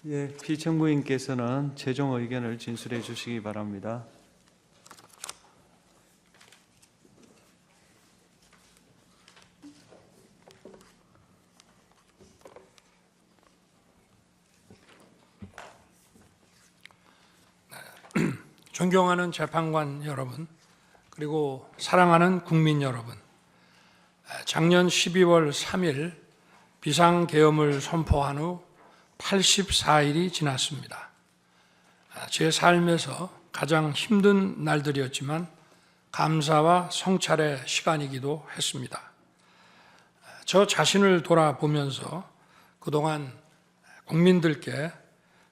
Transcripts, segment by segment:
예, 피청구인께서는 최종 의견을 진술해 주시기 바랍니다. 존경하는 재판관 여러분, 그리고 사랑하는 국민 여러분, 작년 12월 3일 비상계엄을 선포한 후 84일이 지났습니다. 제 삶에서 가장 힘든 날들이었지만 감사와 성찰의 시간이기도 했습니다. 저 자신을 돌아보면서 그동안 국민들께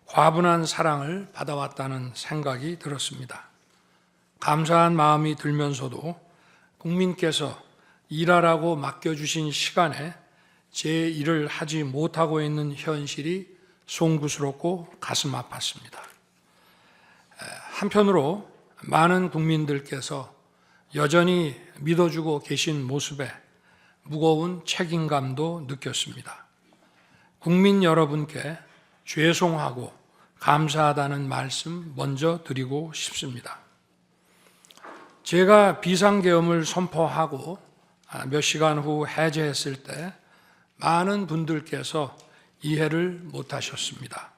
과분한 사랑을 받아왔다는 생각이 들었습니다. 감사한 마음이 들면서도 국민께서 일하라고 맡겨주신 시간에 제 일을 하지 못하고 있는 현실이 송구스럽고 가슴 아팠습니다. 한편으로 많은 국민들께서 여전히 믿어주고 계신 모습에 무거운 책임감도 느꼈습니다. 국민 여러분께 죄송하고 감사하다는 말씀 먼저 드리고 싶습니다. 제가 비상계엄을 선포하고 몇 시간 후 해제했을 때 많은 분들께서 이해를 못하셨습니다.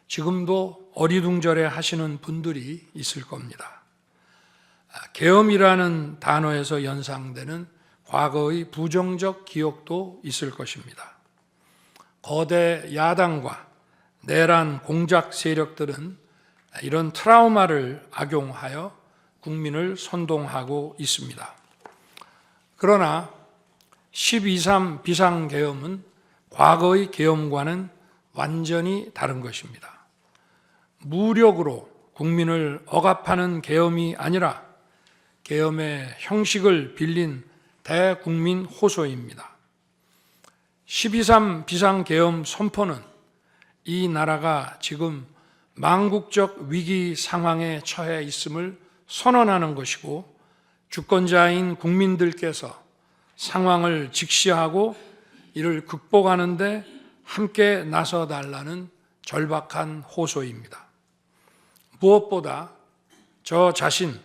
지금도 어리둥절해 하시는 분들이 있을 겁니다. 계엄이라는 단어에서 연상되는 과거의 부정적 기억도 있을 것입니다. 거대 야당과 내란 공작 세력들은 이런 트라우마를 악용하여 국민을 선동하고 있습니다. 그러나 12.3 비상계엄은 과거의 계엄과는 완전히 다른 것입니다. 무력으로 국민을 억압하는 계엄이 아니라 계엄의 형식을 빌린 대국민 호소입니다. 12.3 비상계엄 선포는 이 나라가 지금 망국적 위기 상황에 처해 있음을 선언하는 것이고, 주권자인 국민들께서 상황을 직시하고 이를 극복하는 데 함께 나서달라는 절박한 호소입니다. 무엇보다 저 자신,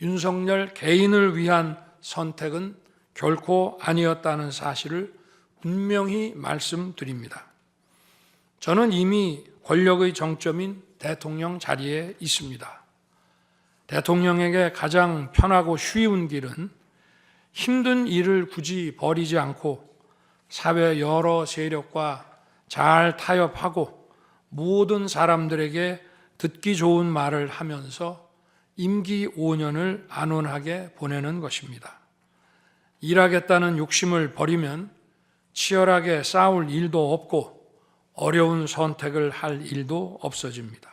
윤석열 개인을 위한 선택은 결코 아니었다는 사실을 분명히 말씀드립니다. 저는 이미 권력의 정점인 대통령 자리에 있습니다. 대통령에게 가장 편하고 쉬운 길은 힘든 일을 굳이 벌이지 않고 사회 여러 세력과 잘 타협하고 모든 사람들에게 듣기 좋은 말을 하면서 임기 5년을 안온하게 보내는 것입니다. 일하겠다는 욕심을 버리면 치열하게 싸울 일도 없고 어려운 선택을 할 일도 없어집니다.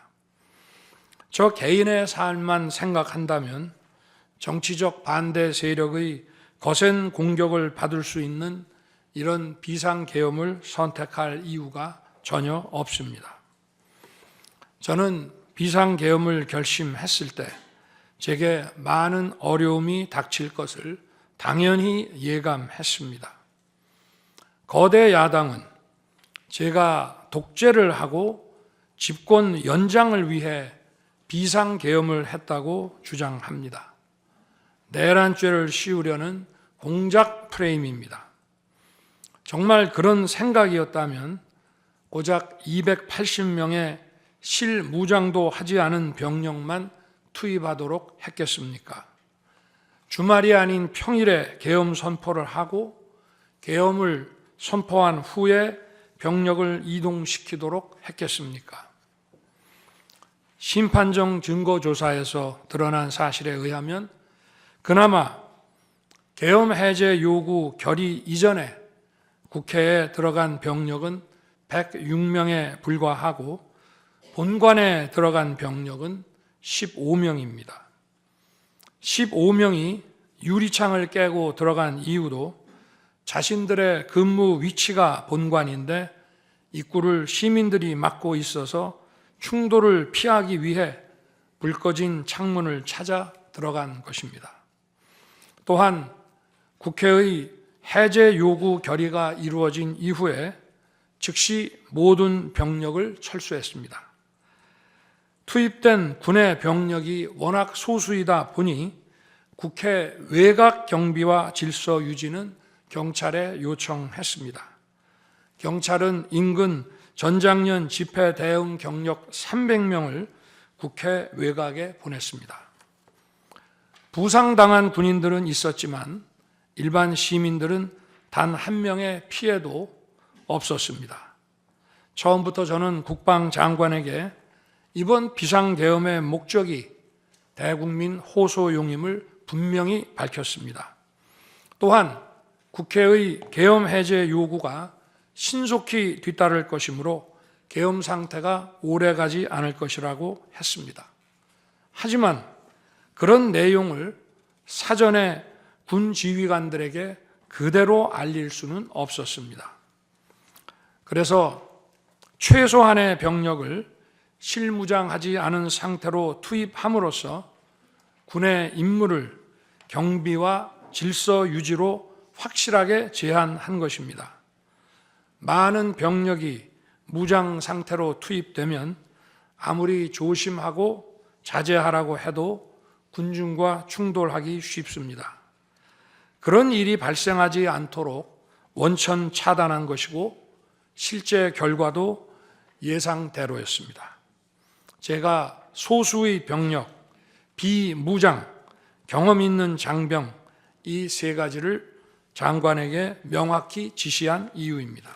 저 개인의 삶만 생각한다면 정치적 반대 세력의 거센 공격을 받을 수 있는 이런 비상계엄을 선택할 이유가 전혀 없습니다. 저는 비상계엄을 결심했을 때 제게 많은 어려움이 닥칠 것을 당연히 예감했습니다. 거대 야당은 제가 독재를 하고 집권 연장을 위해 비상계엄을 했다고 주장합니다. 내란죄를 씌우려는 공작 프레임입니다. 정말 그런 생각이었다면 고작 280명의 실무장도 하지 않은 병력만 투입하도록 했겠습니까? 주말이 아닌 평일에 계엄 선포를 하고 계엄을 선포한 후에 병력을 이동시키도록 했겠습니까? 심판정 증거조사에서 드러난 사실에 의하면 그나마 계엄 해제 요구 결의 이전에 국회에 들어간 병력은 106명에 불과하고 본관에 들어간 병력은 15명입니다. 15명이 유리창을 깨고 들어간 이유도 자신들의 근무 위치가 본관인데 입구를 시민들이 막고 있어서 충돌을 피하기 위해 불 꺼진 창문을 찾아 들어간 것입니다. 또한 국회의 해제 요구 결의가 이루어진 이후에 즉시 모든 병력을 철수했습니다. 투입된 군의 병력이 워낙 소수이다 보니 국회 외곽 경비와 질서 유지는 경찰에 요청했습니다. 경찰은 인근 전장년 집회 대응 경력 300명을 국회 외곽에 보냈습니다. 부상당한 군인들은 있었지만 일반 시민들은 단 한 명의 피해도 없었습니다. 처음부터 저는 국방장관에게 이번 비상계엄의 목적이 대국민 호소용임을 분명히 밝혔습니다. 또한 국회의 계엄 해제 요구가 신속히 뒤따를 것이므로 계엄 상태가 오래가지 않을 것이라고 했습니다. 하지만 그런 내용을 사전에 군 지휘관들에게 그대로 알릴 수는 없었습니다. 그래서 최소한의 병력을 실무장하지 않은 상태로 투입함으로써 군의 임무를 경비와 질서 유지로 확실하게 제한한 것입니다. 많은 병력이 무장 상태로 투입되면 아무리 조심하고 자제하라고 해도 군중과 충돌하기 쉽습니다. 그런 일이 발생하지 않도록 원천 차단한 것이고 실제 결과도 예상대로였습니다. 제가 소수의 병력, 비무장, 경험 있는 장병 이 세 가지를 장관에게 명확히 지시한 이유입니다.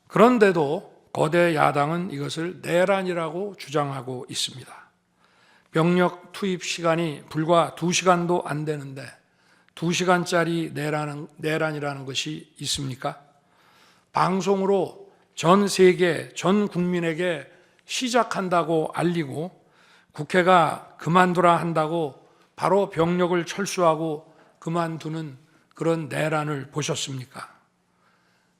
그런데도 거대 야당은 이것을 내란이라고 주장하고 있습니다. 병력 투입 시간이 불과 2시간도 안 되는데 2시간짜리 내란이라는 것이 있습니까? 방송으로 전 세계, 전 국민에게 시작한다고 알리고 국회가 그만두라 한다고 바로 병력을 철수하고 그만두는 그런 내란을 보셨습니까?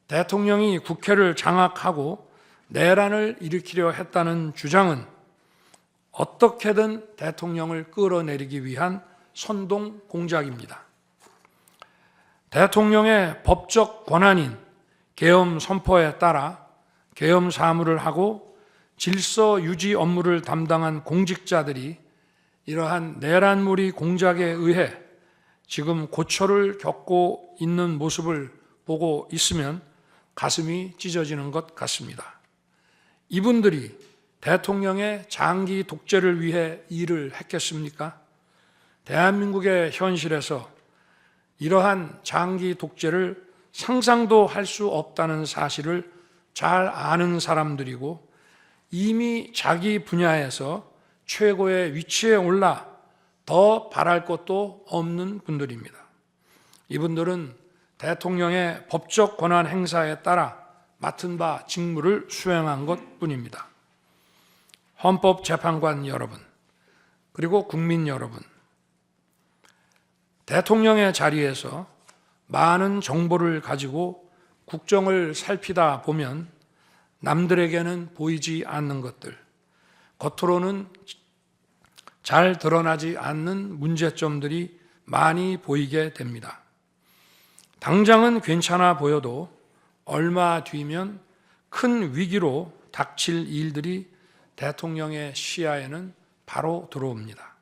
대통령이 국회를 장악하고 내란을 일으키려 했다는 주장은 어떻게든 대통령을 끌어내리기 위한 선동 공작입니다. 대통령의 법적 권한인 계엄 선포에 따라 계엄 사무를 하고 질서 유지 업무를 담당한 공직자들이 이러한 내란몰이 공작에 의해 지금 고초를 겪고 있는 모습을 보고 있으면 가슴이 찢어지는 것 같습니다. 이분들이 대통령의 장기 독재를 위해 일을 했겠습니까? 대한민국의 현실에서 이러한 장기 독재를 상상도 할 수 없다는 사실을 잘 아는 사람들이고 이미 자기 분야에서 최고의 위치에 올라 더 바랄 것도 없는 분들입니다. 이분들은 대통령의 법적 권한 행사에 따라 맡은 바 직무를 수행한 것뿐입니다. 헌법재판관 여러분, 그리고 국민 여러분, 대통령의 자리에서 많은 정보를 가지고 국정을 살피다 보면 남들에게는 보이지 않는 것들, 겉으로는 잘 드러나지 않는 문제점들이 많이 보이게 됩니다. 당장은 괜찮아 보여도 얼마 뒤면 큰 위기로 닥칠 일들이 대통령의 시야에는 바로 들어옵니다.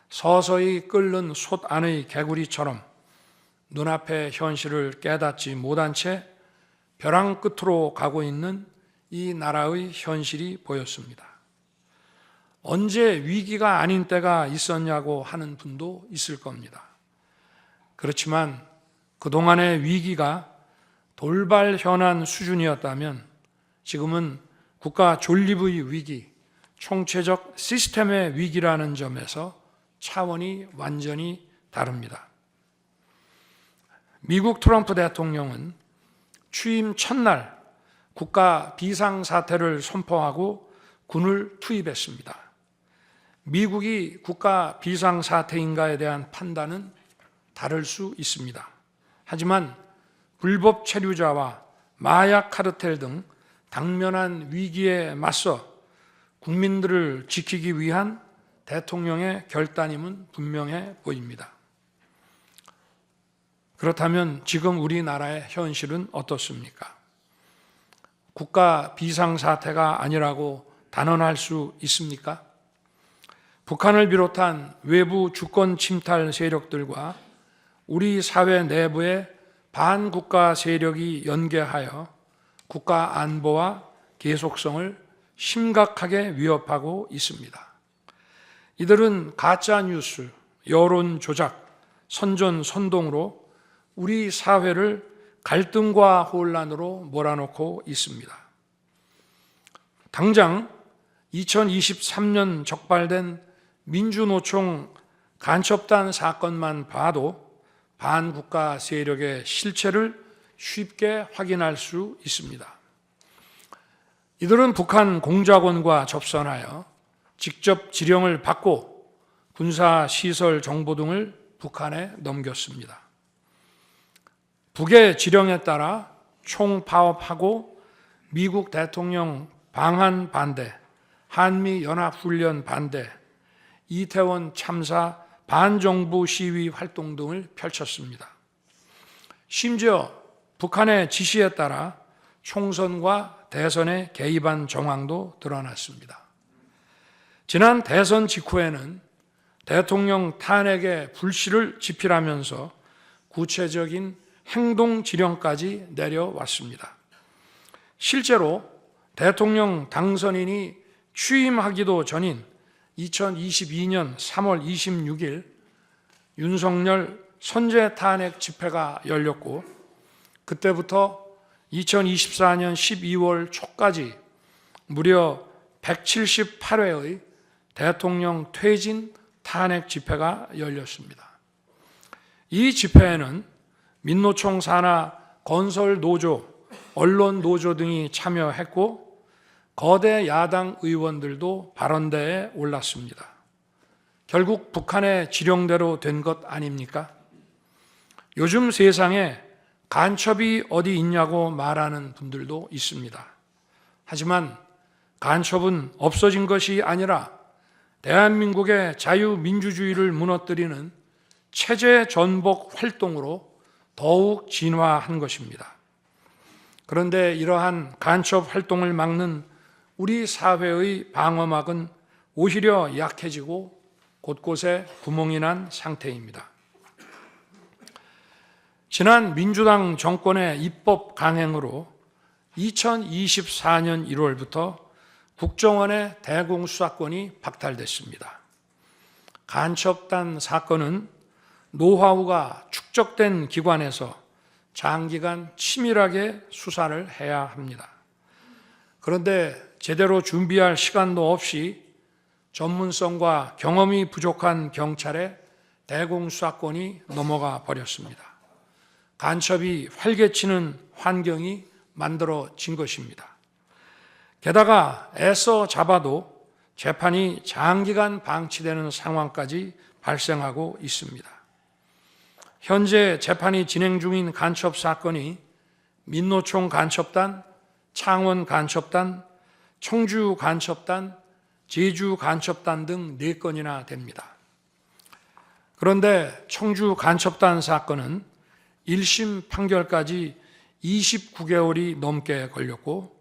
서서히 끓는 솥 안의 개구리처럼 눈앞의 현실을 깨닫지 못한 채 벼랑 끝으로 가고 있는 이 나라의 현실이 보였습니다. 언제 위기가 아닌 때가 있었냐고 하는 분도 있을 겁니다. 그렇지만 그동안의 위기가 돌발 현안 수준이었다면 지금은 국가 존립의 위기, 총체적 시스템의 위기라는 점에서 차원이 완전히 다릅니다. 미국 트럼프 대통령은 취임 첫날 국가 비상사태를 선포하고 군을 투입했습니다. 미국이 국가 비상사태인가에 대한 판단은 다를 수 있습니다. 하지만 불법 체류자와 마약 카르텔 등 당면한 위기에 맞서 국민들을 지키기 위한 대통령의 결단임은 분명해 보입니다. 그렇다면 지금 우리나라의 현실은 어떻습니까? 국가 비상사태가 아니라고 단언할 수 있습니까? 북한을 비롯한 외부 주권 침탈 세력들과 우리 사회 내부의 반국가 세력이 연계하여 국가 안보와 계속성을 심각하게 위협하고 있습니다. 이들은 가짜 뉴스, 여론 조작, 선전 선동으로 우리 사회를 갈등과 혼란으로 몰아넣고 있습니다. 당장 2023년 적발된 민주노총 간첩단 사건만 봐도 반국가 세력의 실체를 쉽게 확인할 수 있습니다. 이들은 북한 공작원과 접선하여 직접 지령을 받고 군사시설 정보 등을 북한에 넘겼습니다. 북의 지령에 따라 총파업하고 미국 대통령 방한 반대, 한미연합훈련 반대, 이태원 참사 반정부 시위 활동 등을 펼쳤습니다. 심지어 북한의 지시에 따라 총선과 대선에 개입한 정황도 드러났습니다. 지난 대선 직후에는 대통령 탄핵의 불씨를 지필하면서 구체적인 행동 지령까지 내려왔습니다. 실제로 대통령 당선인이 취임하기도 전인 2022년 3월 26일 윤석열 선제 탄핵 집회가 열렸고 그때부터 2024년 12월 초까지 무려 178회의 대통령 퇴진 탄핵 집회가 열렸습니다. 이 집회에는 민노총 산하 건설 노조, 언론 노조 등이 참여했고 거대 야당 의원들도 발언대에 올랐습니다. 결국 북한의 지령대로 된 것 아닙니까? 요즘 세상에 간첩이 어디 있냐고 말하는 분들도 있습니다. 하지만 간첩은 없어진 것이 아니라 대한민국의 자유민주주의를 무너뜨리는 체제 전복 활동으로 더욱 진화한 것입니다. 그런데 이러한 간첩 활동을 막는 우리 사회의 방어막은 오히려 약해지고 곳곳에 구멍이 난 상태입니다. 지난 민주당 정권의 입법 강행으로 2024년 1월부터 국정원의 대공수사권이 박탈됐습니다. 간첩단 사건은 노하우가 축적된 기관에서 장기간 치밀하게 수사를 해야 합니다. 그런데 제대로 준비할 시간도 없이 전문성과 경험이 부족한 경찰에 대공수사권이 넘어가 버렸습니다. 간첩이 활개치는 환경이 만들어진 것입니다. 게다가 애써 잡아도 재판이 장기간 방치되는 상황까지 발생하고 있습니다. 현재 재판이 진행 중인 간첩 사건이 민노총 간첩단, 창원 간첩단, 청주 간첩단, 제주 간첩단 등 4건이나 됩니다. 그런데 청주 간첩단 사건은 1심 판결까지 29개월이 넘게 걸렸고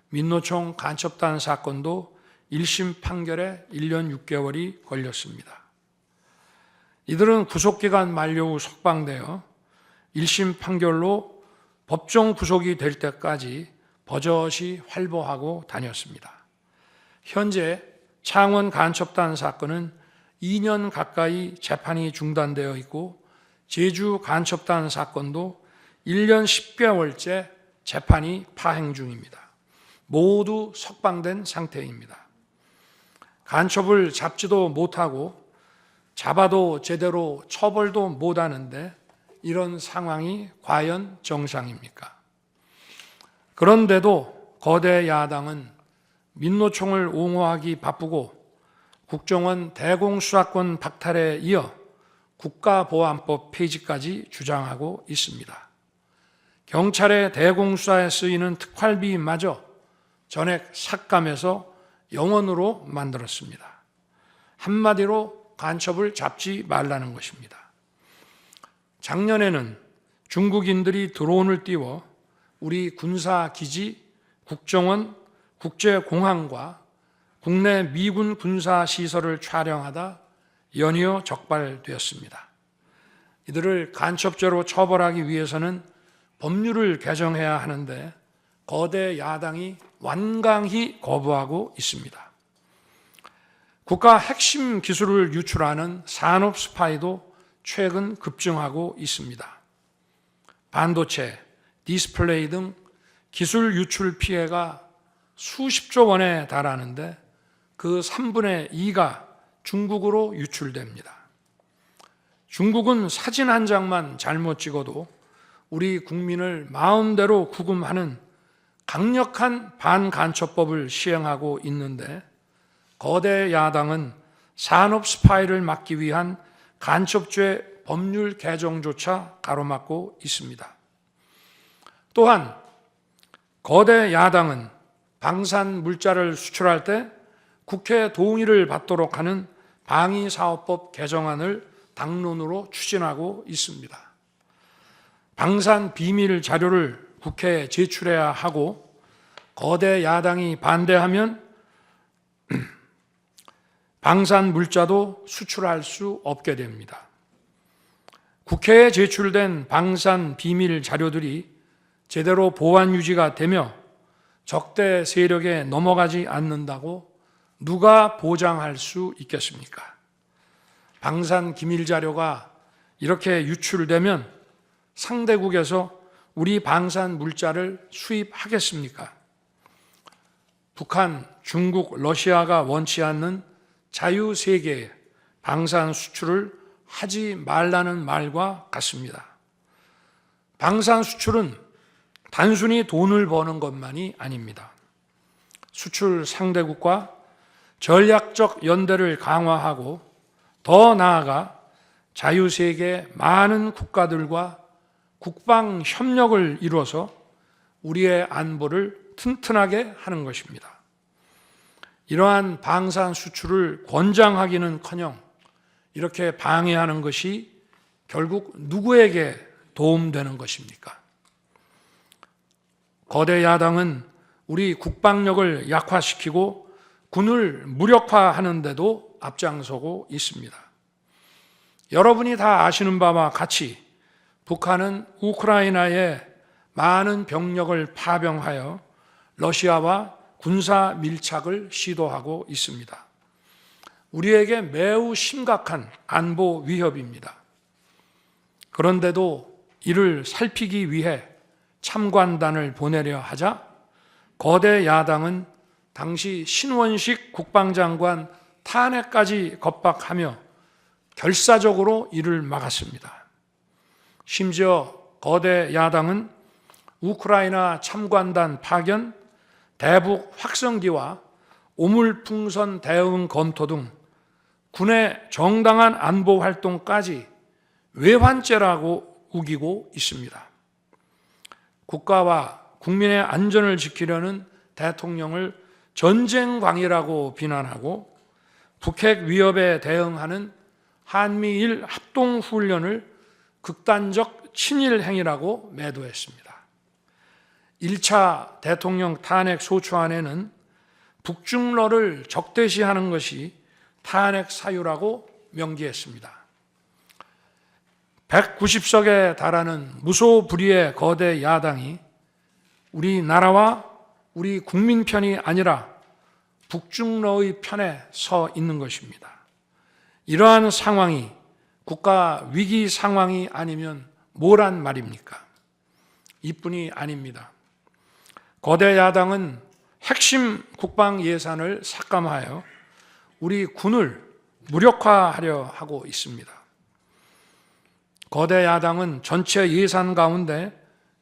민노총 간첩단 사건도 1심 판결에 1년 6개월이 걸렸습니다. 이들은 구속기간 만료 후 석방되어 1심 판결로 법정 구속이 될 때까지 버젓이 활보하고 다녔습니다. 현재 창원 간첩단 사건은 2년 가까이 재판이 중단되어 있고 제주 간첩단 사건도 1년 10개월째 재판이 파행 중입니다. 모두 석방된 상태입니다. 간첩을 잡지도 못하고 잡아도 제대로 처벌도 못하는데 이런 상황이 과연 정상입니까? 그런데도 거대 야당은 민노총을 옹호하기 바쁘고 국정원 대공수사권 박탈에 이어 국가보안법 폐지까지 주장하고 있습니다. 경찰의 대공수사에 쓰이는 특활비마저 전액 삭감해서 영원으로 만들었습니다. 한마디로 간첩을 잡지 말라는 것입니다. 작년에는 중국인들이 드론을 띄워 우리 군사기지, 국정원 국제공항과 국내 미군 군사시설을 촬영하다 연이어 적발되었습니다. 이들을 간첩죄로 처벌하기 위해서는 법률을 개정해야 하는데 거대 야당이 완강히 거부하고 있습니다. 국가 핵심 기술을 유출하는 산업 스파이도 최근 급증하고 있습니다. 반도체, 디스플레이 등 기술 유출 피해가 수십조 원에 달하는데 그 3분의 2가 중국으로 유출됩니다. 중국은 사진 한 장만 잘못 찍어도 우리 국민을 마음대로 구금하는 강력한 반간첩법을 시행하고 있는데 거대 야당은 산업 스파이를 막기 위한 간첩죄 법률 개정조차 가로막고 있습니다. 또한 거대 야당은 방산 물자를 수출할 때 국회 동의를 받도록 하는 방위사업법 개정안을 당론으로 추진하고 있습니다. 방산 비밀 자료를 국회에 제출해야 하고 거대 야당이 반대하면 방산 물자도 수출할 수 없게 됩니다. 국회에 제출된 방산 비밀 자료들이 제대로 보안 유지가 되며 적대 세력에 넘어가지 않는다고 누가 보장할 수 있겠습니까? 방산 기밀 자료가 이렇게 유출되면 상대국에서 우리 방산 물자를 수입하겠습니까? 북한, 중국, 러시아가 원치 않는 자유세계에 방산 수출을 하지 말라는 말과 같습니다. 방산 수출은 단순히 돈을 버는 것만이 아닙니다. 수출 상대국과 전략적 연대를 강화하고 더 나아가 자유세계 많은 국가들과 국방 협력을 이루어서 우리의 안보를 튼튼하게 하는 것입니다. 이러한 방산 수출을 권장하기는커녕 이렇게 방해하는 것이 결국 누구에게 도움되는 것입니까? 거대 야당은 우리 국방력을 약화시키고 군을 무력화하는 데도 앞장서고 있습니다. 여러분이 다 아시는 바와 같이 북한은 우크라이나에 많은 병력을 파병하여 러시아와 군사 밀착을 시도하고 있습니다. 우리에게 매우 심각한 안보 위협입니다. 그런데도 이를 살피기 위해 참관단을 보내려 하자 거대 야당은 당시 신원식 국방장관 탄핵까지 겁박하며 결사적으로 이를 막았습니다. 심지어 거대 야당은 우크라이나 참관단 파견, 대북 확성기와 오물풍선 대응 검토 등 군의 정당한 안보 활동까지 외환죄라고 우기고 있습니다. 국가와 국민의 안전을 지키려는 대통령을 전쟁광이라고 비난하고 북핵 위협에 대응하는 한미일 합동훈련을 극단적 친일 행위라고 매도했습니다. 1차 대통령 탄핵 소추안에는 북중러를 적대시하는 것이 탄핵 사유라고 명기했습니다. 190석에 달하는 무소불위의 거대 야당이 우리나라와 우리 국민 편이 아니라 북중러의 편에 서 있는 것입니다. 이러한 상황이 국가 위기 상황이 아니면 뭐란 말입니까? 이뿐이 아닙니다. 거대 야당은 핵심 국방 예산을 삭감하여 우리 군을 무력화하려 하고 있습니다. 거대 야당은 전체 예산 가운데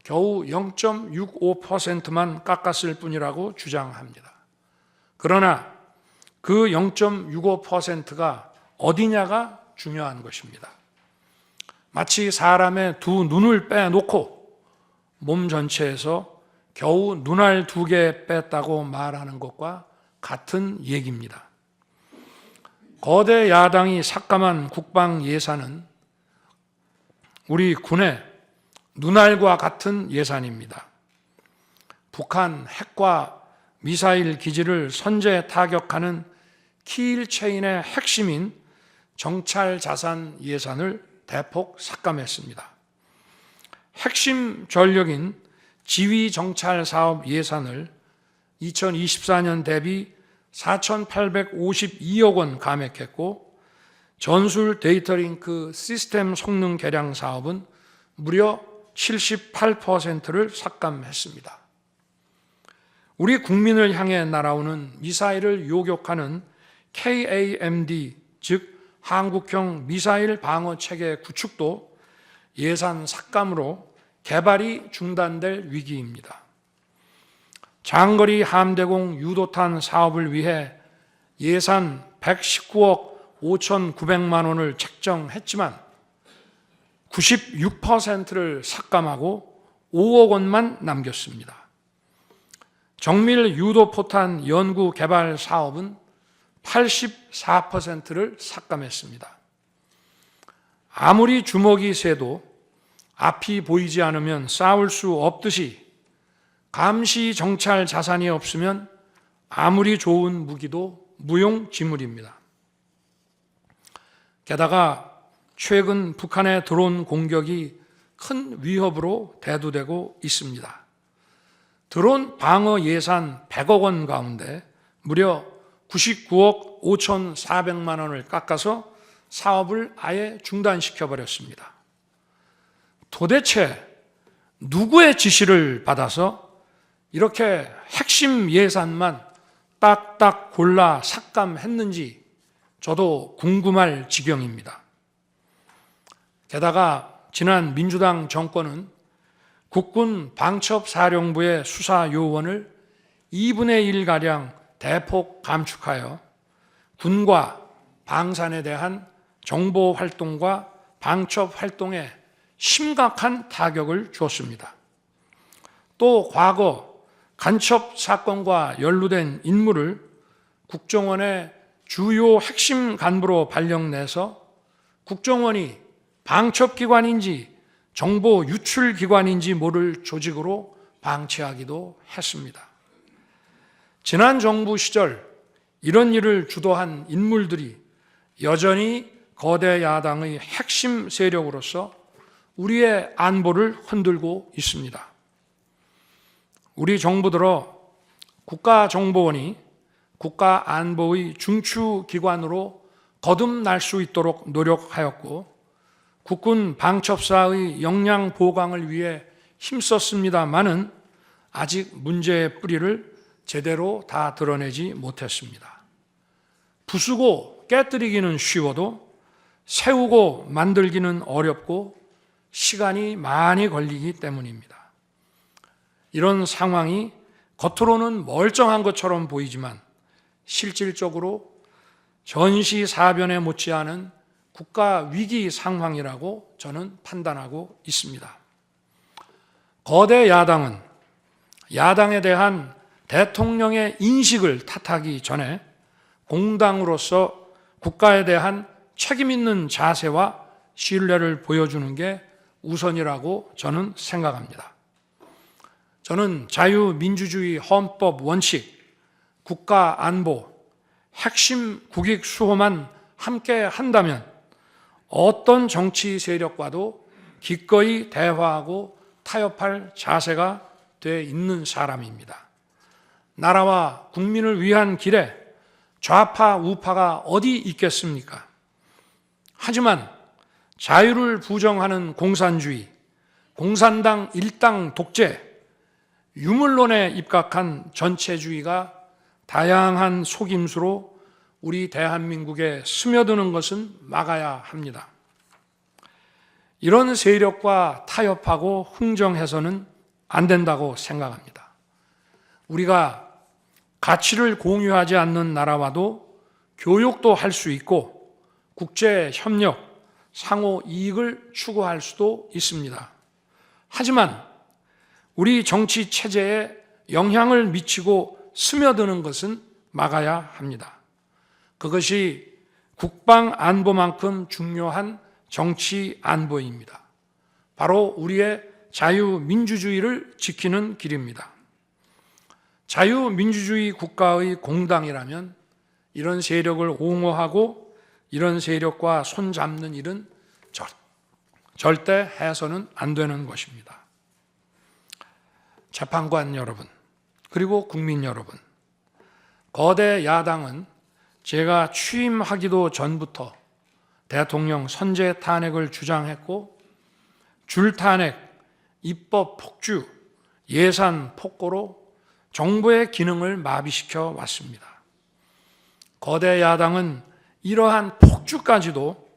겨우 0.65%만 깎았을 뿐이라고 주장합니다. 그러나 그 0.65%가 어디냐가 중요한 것입니다. 마치 사람의 두 눈을 빼놓고 몸 전체에서 겨우 눈알 2개 뺐다고 말하는 것과 같은 얘기입니다. 거대 야당이 삭감한 국방 예산은 우리 군의 눈알과 같은 예산입니다. 북한 핵과 미사일 기지를 선제 타격하는 키일체인의 핵심인 정찰 자산 예산을 대폭 삭감했습니다. 핵심 전력인 지휘 정찰 사업 예산을 2024년 대비 4,852억 원 감액했고, 전술 데이터링크 시스템 성능 개량 사업은 무려 78%를 삭감했습니다. 우리 국민을 향해 날아오는 미사일을 요격하는 KAMD, 즉 한국형 미사일 방어 체계 구축도 예산 삭감으로 개발이 중단될 위기입니다. 장거리 함대공 유도탄 사업을 위해 예산 119억 5,900만 원을 책정했지만 96%를 삭감하고 5억 원만 남겼습니다. 정밀 유도포탄 연구 개발 사업은 84%를 삭감했습니다. 아무리 주먹이 세도 앞이 보이지 않으면 싸울 수 없듯이 감시 정찰 자산이 없으면 아무리 좋은 무기도 무용지물입니다. 게다가 최근 북한의 드론 공격이 큰 위협으로 대두되고 있습니다. 드론 방어 예산 100억 원 가운데 무려 99억 5,400만 원을 깎아서 사업을 아예 중단시켜버렸습니다. 도대체 누구의 지시를 받아서 이렇게 핵심 예산만 딱딱 골라 삭감했는지 저도 궁금할 지경입니다. 게다가 지난 민주당 정권은 국군 방첩사령부의 수사 요원을 2분의 1가량 대폭 감축하여 군과 방산에 대한 정보 활동과 방첩 활동에 심각한 타격을 주었습니다. 또 과거 간첩 사건과 연루된 인물을 국정원의 주요 핵심 간부로 발령내서 국정원이 방첩기관인지 정보 유출기관인지 모를 조직으로 방치하기도 했습니다. 지난 정부 시절 이런 일을 주도한 인물들이 여전히 거대 야당의 핵심 세력으로서 우리의 안보를 흔들고 있습니다. 우리 정부 들어 국가정보원이 국가안보의 중추기관으로 거듭날 수 있도록 노력하였고, 국군 방첩사의 역량 보강을 위해 힘썼습니다마는 아직 문제의 뿌리를 제대로 다 드러내지 못했습니다. 부수고 깨뜨리기는 쉬워도 세우고 만들기는 어렵고 시간이 많이 걸리기 때문입니다. 이런 상황이 겉으로는 멀쩡한 것처럼 보이지만 실질적으로 전시사변에 못지않은 국가 위기 상황이라고 저는 판단하고 있습니다. 거대 야당은 야당에 대한 대통령의 인식을 탓하기 전에 공당으로서 국가에 대한 책임 있는 자세와 신뢰를 보여주는 게 우선이라고 저는 생각합니다. 저는 자유민주주의 헌법 원칙, 국가 안보, 핵심 국익 수호만 함께 한다면 어떤 정치 세력과도 기꺼이 대화하고 타협할 자세가 돼 있는 사람입니다. 나라와 국민을 위한 길에 좌파, 우파가 어디 있겠습니까? 하지만 자유를 부정하는 공산주의, 공산당 일당 독재, 유물론에 입각한 전체주의가 다양한 속임수로 우리 대한민국에 스며드는 것은 막아야 합니다. 이런 세력과 타협하고 흥정해서는 안 된다고 생각합니다. 우리가 가치를 공유하지 않는 나라와도 교역도 할 수 있고 국제 협력, 상호 이익을 추구할 수도 있습니다. 하지만 우리 정치 체제에 영향을 미치고 스며드는 것은 막아야 합니다. 그것이 국방 안보만큼 중요한 정치 안보입니다. 바로 우리의 자유민주주의를 지키는 길입니다. 자유민주주의 국가의 공당이라면 이런 세력을 옹호하고 이런 세력과 손잡는 일은 절대 해서는 안 되는 것입니다. 재판관 여러분, 그리고 국민 여러분, 거대 야당은 제가 취임하기도 전부터 대통령 선제 탄핵을 주장했고 줄탄핵, 입법 폭주, 예산 폭거로 정부의 기능을 마비시켜 왔습니다. 거대 야당은 이러한 폭주까지도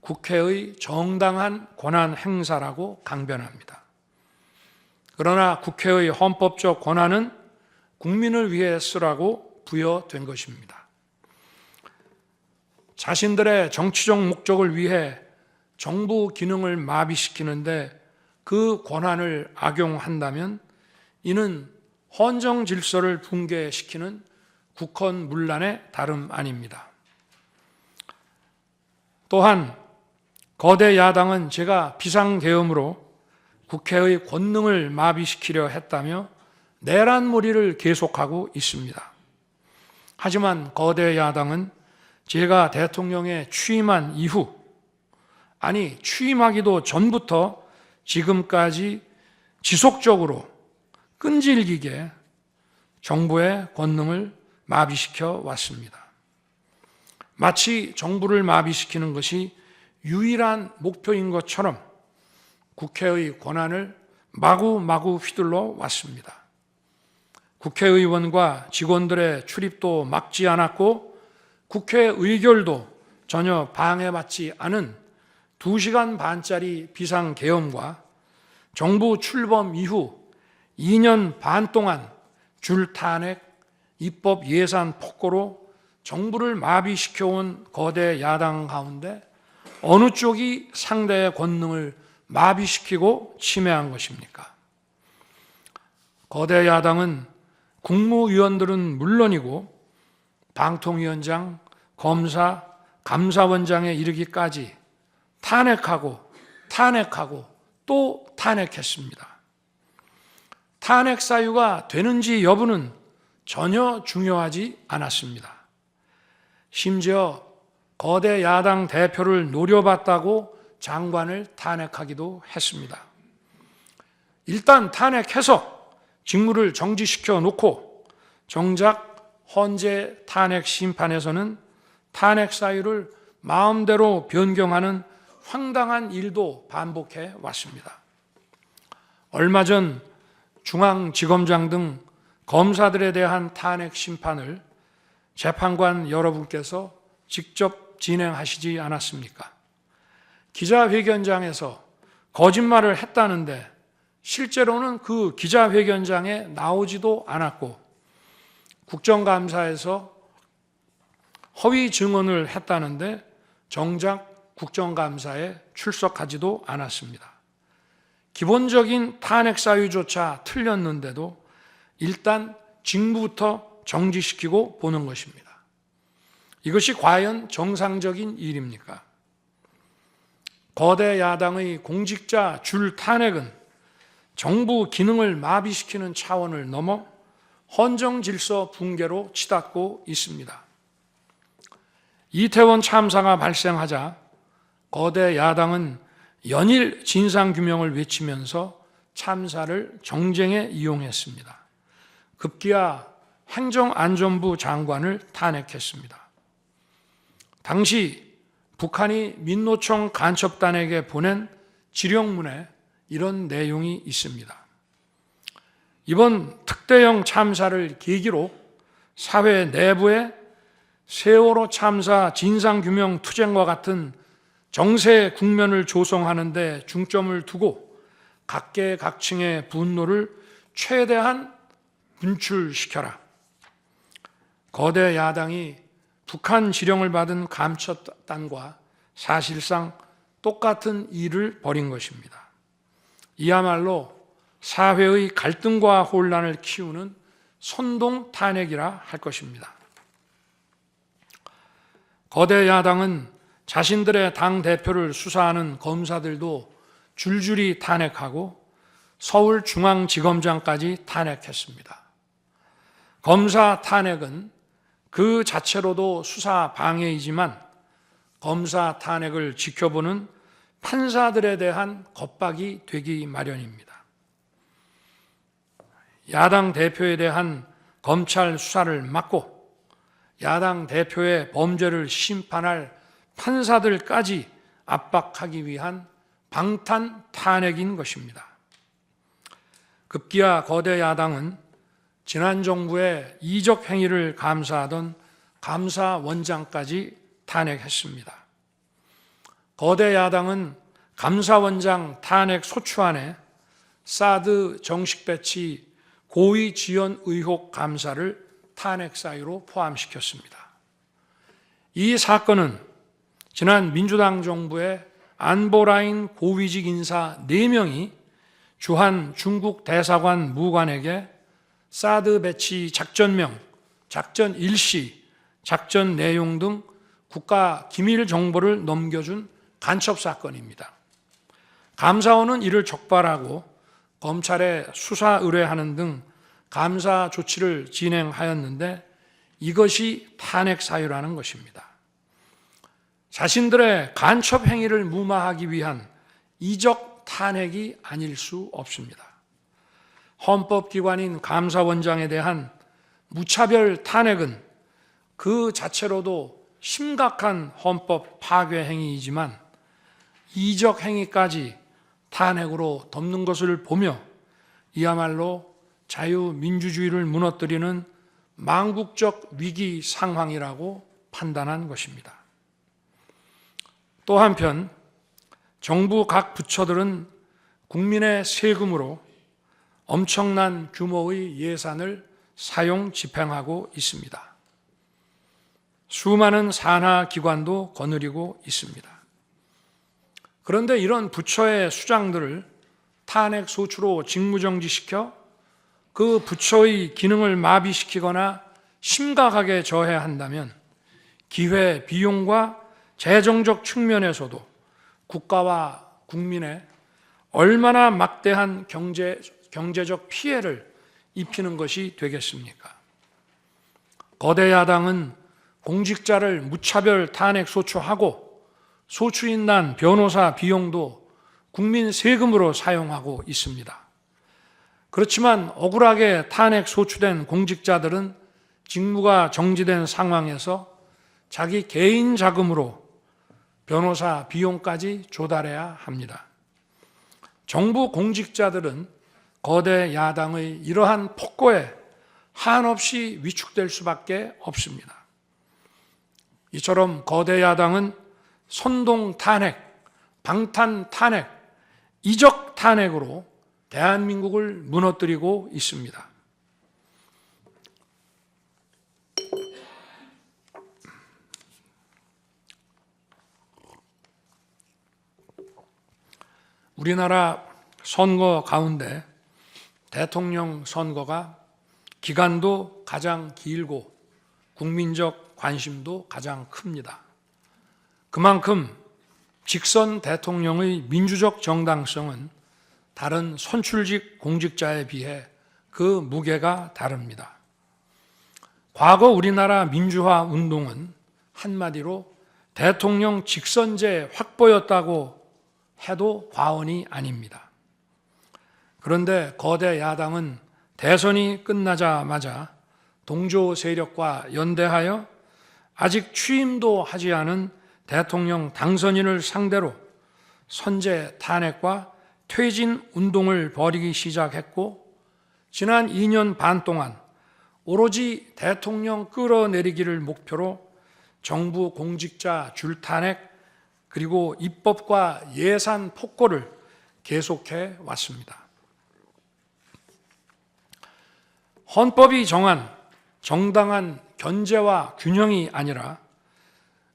국회의 정당한 권한 행사라고 강변합니다. 그러나 국회의 헌법적 권한은 국민을 위해 쓰라고 부여된 것입니다. 자신들의 정치적 목적을 위해 정부 기능을 마비시키는데 그 권한을 악용한다면 이는 헌정 질서를 붕괴시키는 국헌문란의 다름 아닙니다. 또한 거대 야당은 제가 비상계엄으로 국회의 권능을 마비시키려 했다며 내란몰이를 계속하고 있습니다. 하지만 거대 야당은 제가 대통령에 취임한 이후, 아니 취임하기도 전부터 지금까지 지속적으로 끈질기게 정부의 권능을 마비시켜 왔습니다. 마치 정부를 마비시키는 것이 유일한 목표인 것처럼 국회의 권한을 마구마구 휘둘러 왔습니다. 국회의원과 직원들의 출입도 막지 않았고 국회 의결도 전혀 방해받지 않은 2시간 반짜리 비상계엄과 정부 출범 이후 2년 반 동안 줄탄핵, 입법 예산 폭거로 정부를 마비시켜온 거대 야당 가운데 어느 쪽이 상대의 권능을 마비시키고 침해한 것입니까? 거대 야당은 국무위원들은 물론이고 방통위원장, 검사, 감사원장에 이르기까지 탄핵하고 또 탄핵했습니다. 탄핵 사유가 되는지 여부는 전혀 중요하지 않았습니다. 심지어 거대 야당 대표를 노려봤다고 장관을 탄핵하기도 했습니다. 일단 탄핵해서 직무를 정지시켜 놓고 정작 헌재 탄핵 심판에서는 탄핵 사유를 마음대로 변경하는 황당한 일도 반복해 왔습니다. 얼마 전 중앙지검장 등 검사들에 대한 탄핵 심판을 재판관 여러분께서 직접 진행하시지 않았습니까? 기자회견장에서 거짓말을 했다는데 실제로는 그 기자회견장에 나오지도 않았고 국정감사에서 허위 증언을 했다는데 정작 국정감사에 출석하지도 않았습니다. 기본적인 탄핵 사유조차 틀렸는데도 일단 직무부터 정지시키고 보는 것입니다. 이것이 과연 정상적인 일입니까? 거대 야당의 공직자 줄 탄핵은 정부 기능을 마비시키는 차원을 넘어 헌정 질서 붕괴로 치닫고 있습니다. 이태원 참사가 발생하자 거대 야당은 연일 진상규명을 외치면서 참사를 정쟁에 이용했습니다. 급기야 행정안전부 장관을 탄핵했습니다. 당시 북한이 민노총 간첩단에게 보낸 지령문에 이런 내용이 있습니다. 이번 특대형 참사를 계기로 사회 내부에 세월호 참사 진상규명 투쟁과 같은 정세 국면을 조성하는 데 중점을 두고 각계각층의 분노를 최대한 분출시켜라. 거대 야당이 북한 지령을 받은 감첩단과 사실상 똑같은 일을 벌인 것입니다. 이야말로 사회의 갈등과 혼란을 키우는 선동 탄핵이라 할 것입니다. 거대 야당은 자신들의 당대표를 수사하는 검사들도 줄줄이 탄핵하고 서울중앙지검장까지 탄핵했습니다. 검사 탄핵은 그 자체로도 수사 방해이지만 검사 탄핵을 지켜보는 판사들에 대한 겁박이 되기 마련입니다. 야당 대표에 대한 검찰 수사를 막고 야당 대표의 범죄를 심판할 판사들까지 압박하기 위한 방탄 탄핵인 것입니다. 급기야 거대 야당은 지난 정부의 이적 행위를 감사하던 감사원장까지 탄핵했습니다. 거대 야당은 감사원장 탄핵 소추안에 사드 정식 배치 고의 지연 의혹 감사를 탄핵 사유로 포함시켰습니다. 이 사건은 지난 민주당 정부의 안보라인 고위직 인사 4명이 주한 중국 대사관 무관에게 사드 배치 작전명, 작전 일시, 작전 내용 등 국가 기밀 정보를 넘겨준 간첩 사건입니다. 감사원은 이를 적발하고 검찰에 수사 의뢰하는 등 감사 조치를 진행하였는데 이것이 탄핵 사유라는 것입니다. 자신들의 간첩 행위를 무마하기 위한 이적 탄핵이 아닐 수 없습니다. 헌법기관인 감사원장에 대한 무차별 탄핵은 그 자체로도 심각한 헌법 파괴 행위이지만 이적 행위까지 탄핵으로 덮는 것을 보며 이야말로 자유민주주의를 무너뜨리는 망국적 위기 상황이라고 판단한 것입니다. 또 한편 정부 각 부처들은 국민의 세금으로 엄청난 규모의 예산을 사용 집행하고 있습니다. 수많은 산하 기관도 거느리고 있습니다. 그런데 이런 부처의 수장들을 탄핵 소추로 직무정지시켜 그 부처의 기능을 마비시키거나 심각하게 저해한다면 기회 비용과 재정적 측면에서도 국가와 국민에 얼마나 막대한 경제적 피해를 입히는 것이 되겠습니까? 거대 야당은 공직자를 무차별 탄핵 소추하고 소추인 난 변호사 비용도 국민 세금으로 사용하고 있습니다. 그렇지만 억울하게 탄핵 소추된 공직자들은 직무가 정지된 상황에서 자기 개인 자금으로 변호사 비용까지 조달해야 합니다. 정부 공직자들은 거대 야당의 이러한 폭거에 한없이 위축될 수밖에 없습니다. 이처럼 거대 야당은 선동 탄핵, 방탄 탄핵, 이적 탄핵으로 대한민국을 무너뜨리고 있습니다. 우리나라 선거 가운데 대통령 선거가 기간도 가장 길고 국민적 관심도 가장 큽니다. 그만큼 직선 대통령의 민주적 정당성은 다른 선출직 공직자에 비해 그 무게가 다릅니다. 과거 우리나라 민주화 운동은 한마디로 대통령 직선제 확보였다고 해도 과언이 아닙니다. 그런데 거대 야당은 대선이 끝나자마자 동조 세력과 연대하여 아직 취임도 하지 않은 대통령 당선인을 상대로 선제 탄핵과 퇴진 운동을 벌이기 시작했고 지난 2년 반 동안 오로지 대통령 끌어내리기를 목표로 정부 공직자 줄탄핵 그리고 입법과 예산 폭거를 계속해 왔습니다. 헌법이 정한 정당한 견제와 균형이 아니라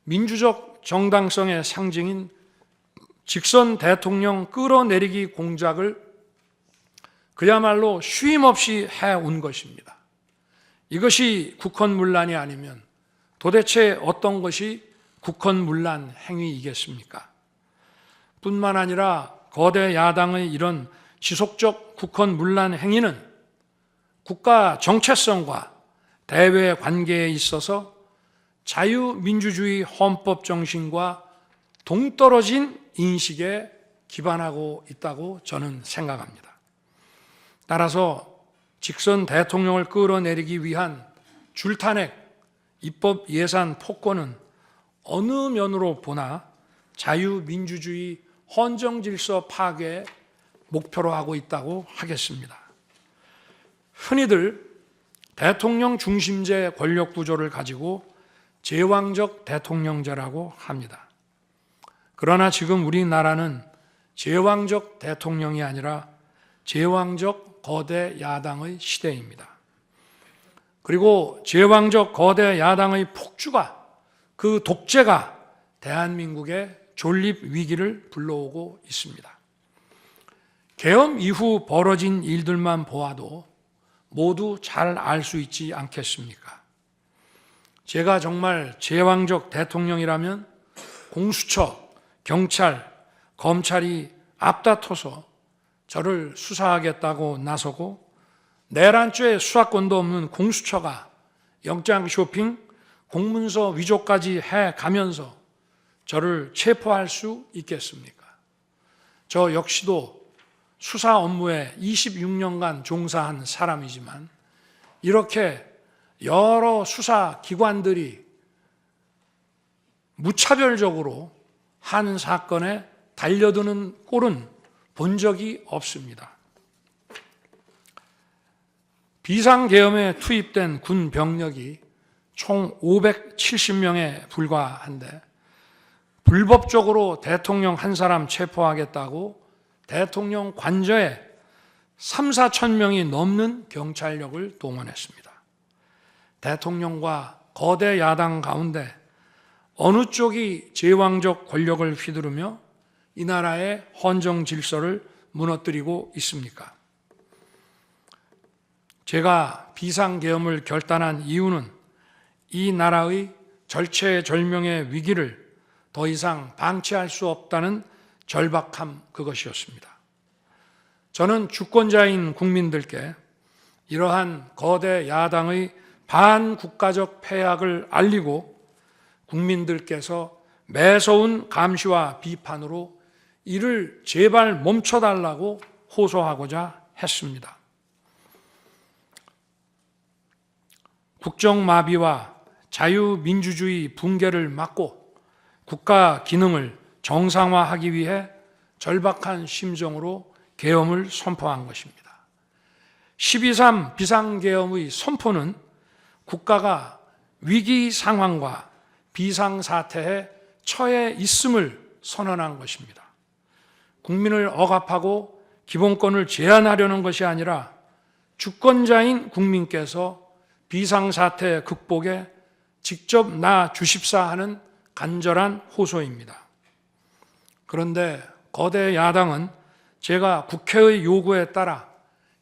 민주적 정당성의 상징인 직선 대통령 끌어내리기 공작을 그야말로 쉼없이 해온 것입니다. 이것이 국헌문란이 아니면 도대체 어떤 것이 국헌문란 행위이겠습니까? 뿐만 아니라 거대 야당의 이런 지속적 국헌문란 행위는 국가 정체성과 대외 관계에 있어서 자유민주주의 헌법 정신과 동떨어진 인식에 기반하고 있다고 저는 생각합니다. 따라서 직선 대통령을 끌어내리기 위한 줄탄핵, 입법 예산 폭권은 어느 면으로 보나 자유민주주의 헌정질서 파괴 목표로 하고 있다고 하겠습니다. 흔히들 대통령 중심제 권력 구조를 가지고 제왕적 대통령제라고 합니다. 그러나 지금 우리나라는 제왕적 대통령이 아니라 제왕적 거대 야당의 시대입니다. 그리고 제왕적 거대 야당의 폭주가, 그 독재가 대한민국의 존립 위기를 불러오고 있습니다. 계엄 이후 벌어진 일들만 보아도 모두 잘 알 수 있지 않겠습니까? 제가 정말 제왕적 대통령이라면 공수처, 경찰, 검찰이 앞다퉈서 저를 수사하겠다고 나서고 내란죄 수사권도 없는 공수처가 영장 쇼핑, 공문서 위조까지 해가면서 저를 체포할 수 있겠습니까? 저 역시도 수사 업무에 26년간 종사한 사람이지만 이렇게 여러 수사 기관들이 무차별적으로 한 사건에 달려드는 꼴은 본 적이 없습니다. 비상계엄에 투입된 군 병력이 총 570명에 불과한데 불법적으로 대통령 한 사람 체포하겠다고 대통령 관저에 3, 4천 명이 넘는 경찰력을 동원했습니다. 대통령과 거대 야당 가운데 어느 쪽이 제왕적 권력을 휘두르며 이 나라의 헌정 질서를 무너뜨리고 있습니까? 제가 비상계엄을 결단한 이유는 이 나라의 절체절명의 위기를 더 이상 방치할 수 없다는 절박함, 그것이었습니다. 저는 주권자인 국민들께 이러한 거대 야당의 반국가적 패악을 알리고 국민들께서 매서운 감시와 비판으로 이를 제발 멈춰달라고 호소하고자 했습니다. 국정마비와 자유민주주의 붕괴를 막고 국가 기능을 정상화하기 위해 절박한 심정으로 계엄을 선포한 것입니다. 12.3 비상계엄의 선포는 국가가 위기 상황과 비상사태에 처해 있음을 선언한 것입니다. 국민을 억압하고 기본권을 제한하려는 것이 아니라 주권자인 국민께서 비상사태 극복에 직접 나 주십사 하는 간절한 호소입니다. 그런데 거대 야당은 제가 국회의 요구에 따라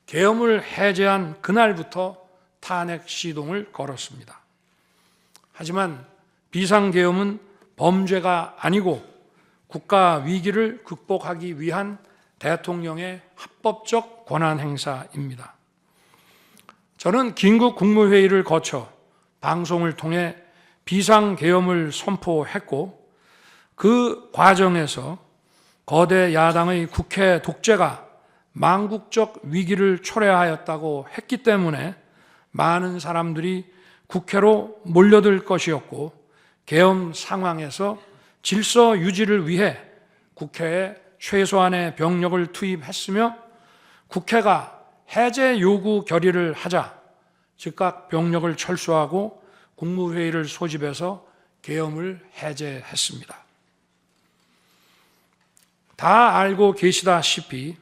계엄을 해제한 그날부터 탄핵 시동을 걸었습니다. 하지만 비상계엄은 범죄가 아니고 국가 위기를 극복하기 위한 대통령의 합법적 권한 행사입니다. 저는 긴급 국무회의를 거쳐 방송을 통해 비상계엄을 선포했고 그 과정에서 거대 야당의 국회 독재가 망국적 위기를 초래하였다고 했기 때문에 많은 사람들이 국회로 몰려들 것이었고 계엄 상황에서 질서 유지를 위해 국회에 최소한의 병력을 투입했으며 국회가 해제 요구 결의를 하자 즉각 병력을 철수하고 국무회의를 소집해서 계엄을 해제했습니다. 다 알고 계시다시피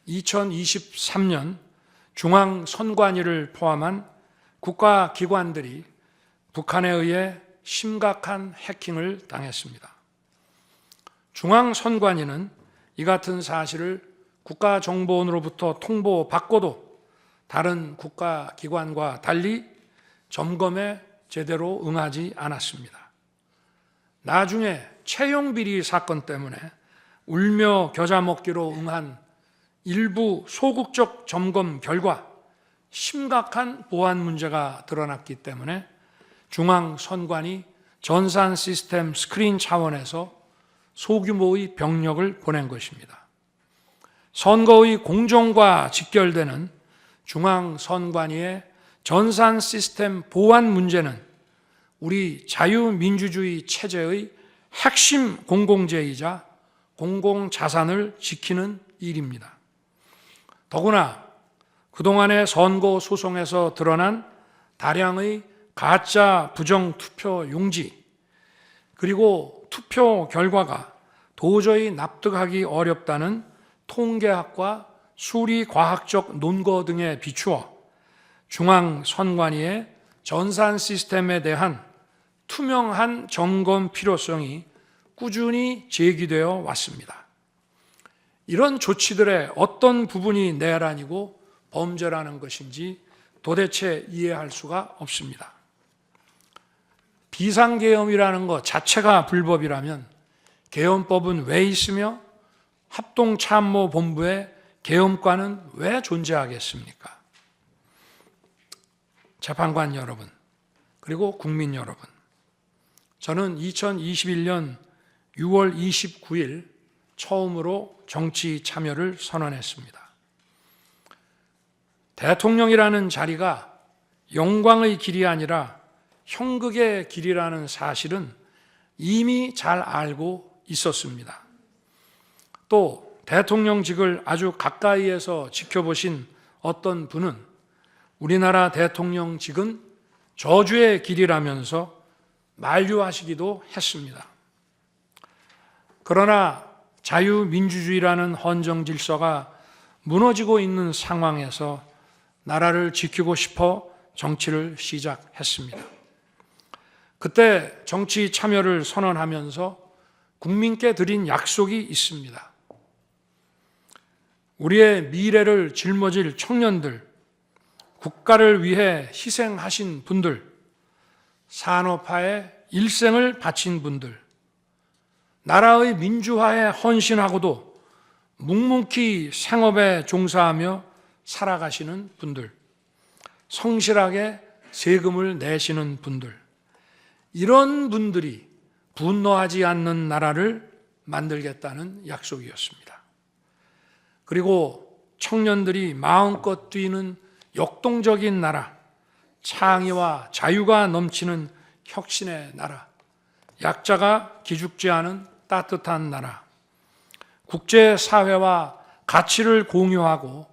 2023년 중앙선관위를 포함한 국가기관들이 북한에 의해 심각한 해킹을 당했습니다. 중앙선관위는 이 같은 사실을 국가정보원으로부터 통보받고도 다른 국가기관과 달리 점검에 제대로 응하지 않았습니다. 나중에 채용비리 사건 때문에 울며 겨자 먹기로 응한 일부 소극적 점검 결과 심각한 보안 문제가 드러났기 때문에 중앙선관위 전산 시스템 스크린 차원에서 소규모의 병력을 보낸 것입니다. 선거의 공정과 직결되는 중앙선관위의 전산 시스템 보안 문제는 우리 자유민주주의 체제의 핵심 공공재이자 공공자산을 지키는 일입니다. 더구나 그동안의 선거 소송에서 드러난 다량의 가짜 부정 투표 용지, 그리고 투표 결과가 도저히 납득하기 어렵다는 통계학과 수리과학적 논거 등에 비추어 중앙선관위의 전산 시스템에 대한 투명한 점검 필요성이 꾸준히 제기되어 왔습니다. 이런 조치들의 어떤 부분이 내란이고 범죄라는 것인지 도대체 이해할 수가 없습니다. 비상계엄이라는 것 자체가 불법이라면 계엄법은 왜 있으며 합동참모본부의 계엄관은 왜 존재하겠습니까? 재판관 여러분, 그리고 국민 여러분, 저는 2021년 6월 29일 처음으로 정치 참여를 선언했습니다. 대통령이라는 자리가 영광의 길이 아니라 형극의 길이라는 사실은 이미 잘 알고 있었습니다. 또 대통령직을 아주 가까이에서 지켜보신 어떤 분은 우리나라 대통령직은 저주의 길이라면서 만류하시기도 했습니다. 그러나 자유민주주의라는 헌정 질서가 무너지고 있는 상황에서 나라를 지키고 싶어 정치를 시작했습니다. 그때 정치 참여를 선언하면서 국민께 드린 약속이 있습니다. 우리의 미래를 짊어질 청년들, 국가를 위해 희생하신 분들, 산업화에 일생을 바친 분들, 나라의 민주화에 헌신하고도 묵묵히 생업에 종사하며 살아가시는 분들, 성실하게 세금을 내시는 분들, 이런 분들이 분노하지 않는 나라를 만들겠다는 약속이었습니다. 그리고 청년들이 마음껏 뛰는 역동적인 나라, 창의와 자유가 넘치는 혁신의 나라, 약자가 기죽지 않은 따뜻한 나라, 국제사회와 가치를 공유하고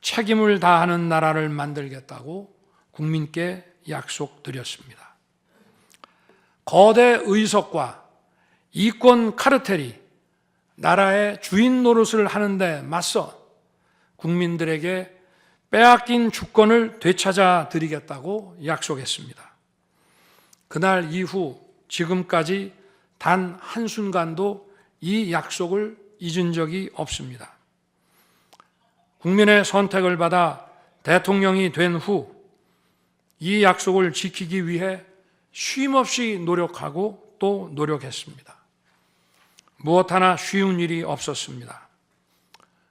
책임을 다하는 나라를 만들겠다고 국민께 약속드렸습니다. 거대 의석과 이권 카르텔이 나라의 주인 노릇을 하는데 맞서 국민들에게 빼앗긴 주권을 되찾아 드리겠다고 약속했습니다. 그날 이후 지금까지 단 한순간도 이 약속을 잊은 적이 없습니다. 국민의 선택을 받아 대통령이 된 후 이 약속을 지키기 위해 쉼없이 노력하고 또 노력했습니다. 무엇 하나 쉬운 일이 없었습니다.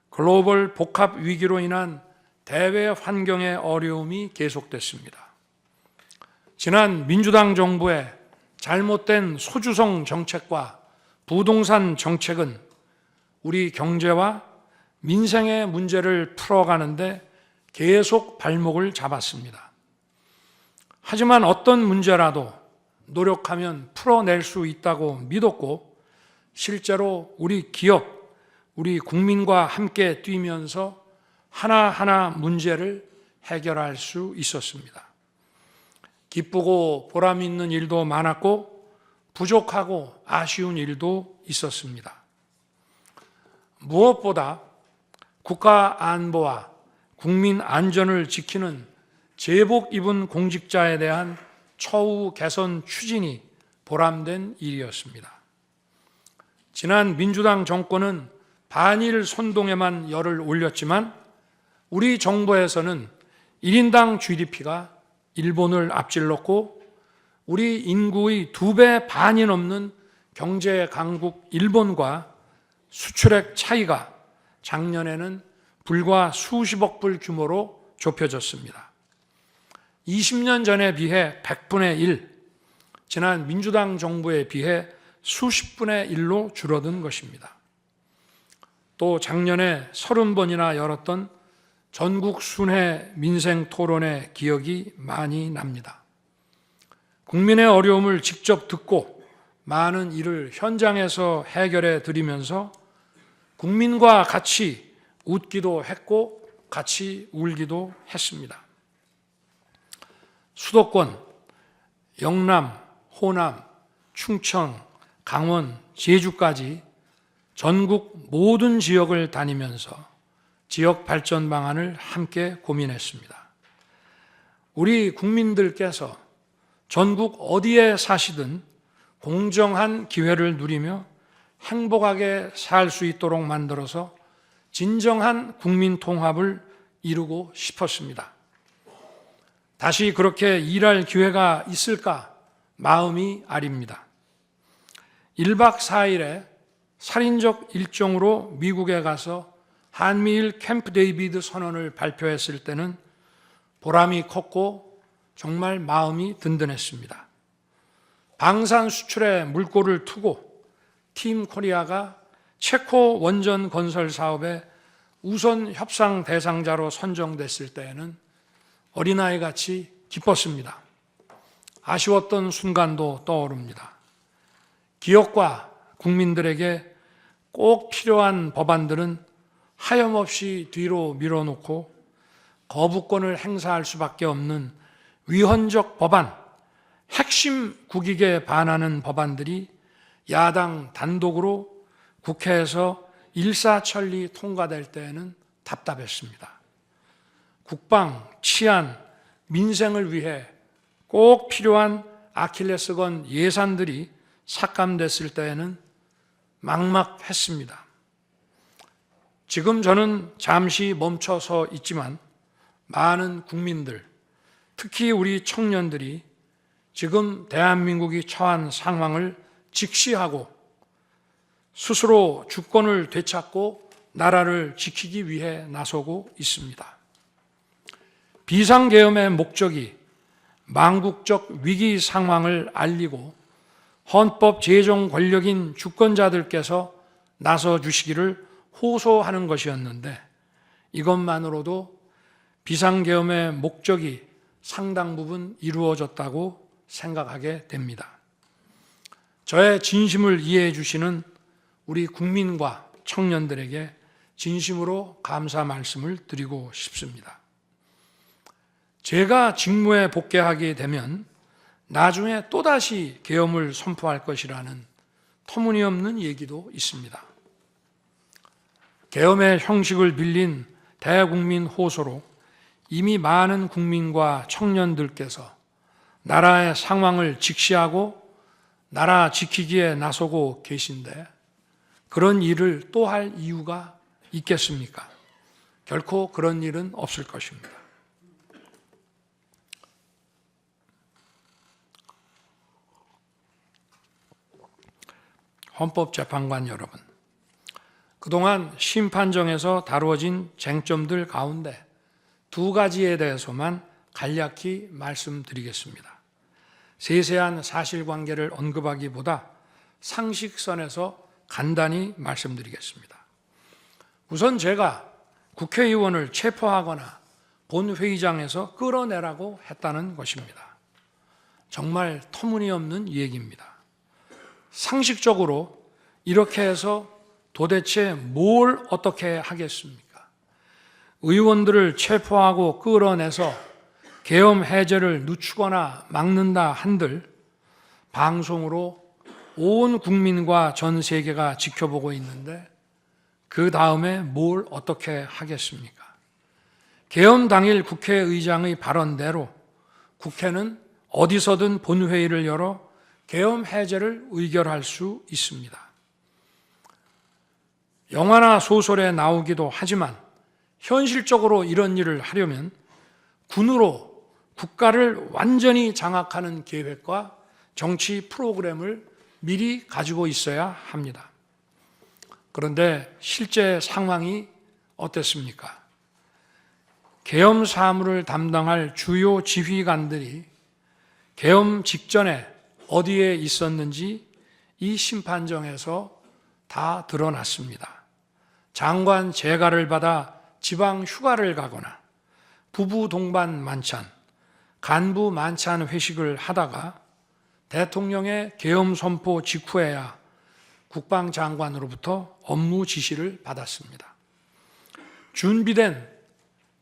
글로벌 복합 위기로 인한 대외 환경의 어려움이 계속됐습니다. 지난 민주당 정부의 잘못된 소주성 정책과 부동산 정책은 우리 경제와 민생의 문제를 풀어가는데 계속 발목을 잡았습니다. 하지만 어떤 문제라도 노력하면 풀어낼 수 있다고 믿었고 실제로 우리 기업, 우리 국민과 함께 뛰면서 하나하나 문제를 해결할 수 있었습니다. 기쁘고 보람 있는 일도 많았고 부족하고 아쉬운 일도 있었습니다. 무엇보다 국가 안보와 국민 안전을 지키는 제복 입은 공직자에 대한 처우 개선 추진이 보람된 일이었습니다. 지난 민주당 정권은 반일 선동에만 열을 올렸지만 우리 정부에서는 1인당 GDP가 일본을 앞질렀고 우리 인구의 2배 반이 넘는 경제 강국 일본과 수출액 차이가 작년에는 불과 수십억 불 규모로 좁혀졌습니다. 20년 전에 비해 100분의 1, 지난 민주당 정부에 비해 수십 분의 1로 줄어든 것입니다. 또 작년에 30번이나 열었던 전국 순회 민생 토론회 기억이 많이 납니다. 국민의 어려움을 직접 듣고 많은 일을 현장에서 해결해 드리면서 국민과 같이 웃기도 했고 같이 울기도 했습니다. 수도권, 영남, 호남, 충청, 강원, 제주까지 전국 모든 지역을 다니면서 지역 발전 방안을 함께 고민했습니다. 우리 국민들께서 전국 어디에 사시든 공정한 기회를 누리며 행복하게 살 수 있도록 만들어서 진정한 국민 통합을 이루고 싶었습니다. 다시 그렇게 일할 기회가 있을까 마음이 아립니다. 1박 4일의 살인적 일정으로 미국에 가서 한미일 캠프 데이비드 선언을 발표했을 때는 보람이 컸고 정말 마음이 든든했습니다. 방산 수출에 물꼬를 트고 팀 코리아가 체코 원전 건설 사업의 우선 협상 대상자로 선정됐을 때에는 어린아이같이 기뻤습니다. 아쉬웠던 순간도 떠오릅니다. 기업과 국민들에게 꼭 필요한 법안들은 하염없이 뒤로 밀어놓고 거부권을 행사할 수밖에 없는 위헌적 법안, 핵심 국익에 반하는 법안들이 야당 단독으로 국회에서 일사천리 통과될 때에는 답답했습니다. 국방, 치안, 민생을 위해 꼭 필요한 아킬레스건 예산들이 삭감됐을 때에는 막막했습니다. 지금 저는 잠시 멈춰서 있지만 많은 국민들, 특히 우리 청년들이 지금 대한민국이 처한 상황을 직시하고 스스로 주권을 되찾고 나라를 지키기 위해 나서고 있습니다. 비상계엄의 목적이 망국적 위기 상황을 알리고 헌법 제정 권력인 주권자들께서 나서 주시기를 호소하는 것이었는데 이것만으로도 비상계엄의 목적이 상당 부분 이루어졌다고 생각하게 됩니다. 저의 진심을 이해해 주시는 우리 국민과 청년들에게 진심으로 감사 말씀을 드리고 싶습니다. 제가 직무에 복귀하게 되면 나중에 또다시 계엄을 선포할 것이라는 터무니없는 얘기도 있습니다. 계엄의 형식을 빌린 대국민 호소로 이미 많은 국민과 청년들께서 나라의 상황을 직시하고 나라 지키기에 나서고 계신데 그런 일을 또 할 이유가 있겠습니까? 결코 그런 일은 없을 것입니다. 헌법재판관 여러분, 그동안 심판정에서 다루어진 쟁점들 가운데 두 가지에 대해서만 간략히 말씀드리겠습니다. 세세한 사실관계를 언급하기보다 상식선에서 간단히 말씀드리겠습니다. 우선 제가 국회의원을 체포하거나 본회의장에서 끌어내라고 했다는 것입니다. 정말 터무니없는 얘기입니다. 상식적으로 이렇게 해서 도대체 뭘 어떻게 하겠습니까? 의원들을 체포하고 끌어내서 계엄 해제를 늦추거나 막는다 한들 방송으로 온 국민과 전 세계가 지켜보고 있는데 그 다음에 뭘 어떻게 하겠습니까? 계엄 당일 국회의장의 발언대로 국회는 어디서든 본회의를 열어 계엄 해제를 의결할 수 있습니다. 영화나 소설에 나오기도 하지만 현실적으로 이런 일을 하려면 군으로 국가를 완전히 장악하는 계획과 정치 프로그램을 미리 가지고 있어야 합니다. 그런데 실제 상황이 어땠습니까? 계엄 사무를 담당할 주요 지휘관들이 계엄 직전에 어디에 있었는지 이 심판정에서 다 드러났습니다. 장관 재가를 받아 지방 휴가를 가거나 부부 동반 만찬, 간부 만찬 회식을 하다가 대통령의 계엄 선포 직후에야 국방장관으로부터 업무 지시를 받았습니다. 준비된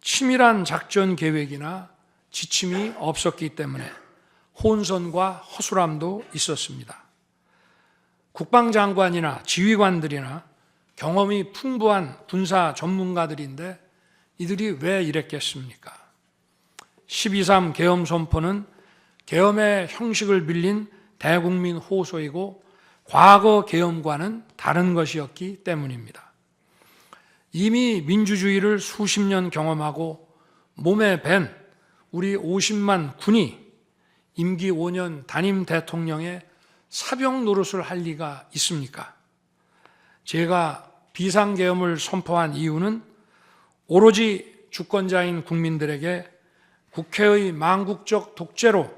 치밀한 작전 계획이나 지침이 없었기 때문에 혼선과 허술함도 있었습니다. 국방장관이나 지휘관들이나 경험이 풍부한 군사 전문가들인데 이들이 왜 이랬겠습니까? 12.3 계엄 선포는 계엄의 형식을 빌린 대국민 호소이고 과거 계엄과는 다른 것이었기 때문입니다. 이미 민주주의를 수십 년 경험하고 몸에 밴 우리 50만 군이 임기 5년 단임 대통령의 사병 노릇을 할 리가 있습니까? 제가 비상계엄을 선포한 이유는 오로지 주권자인 국민들에게 국회의 망국적 독재로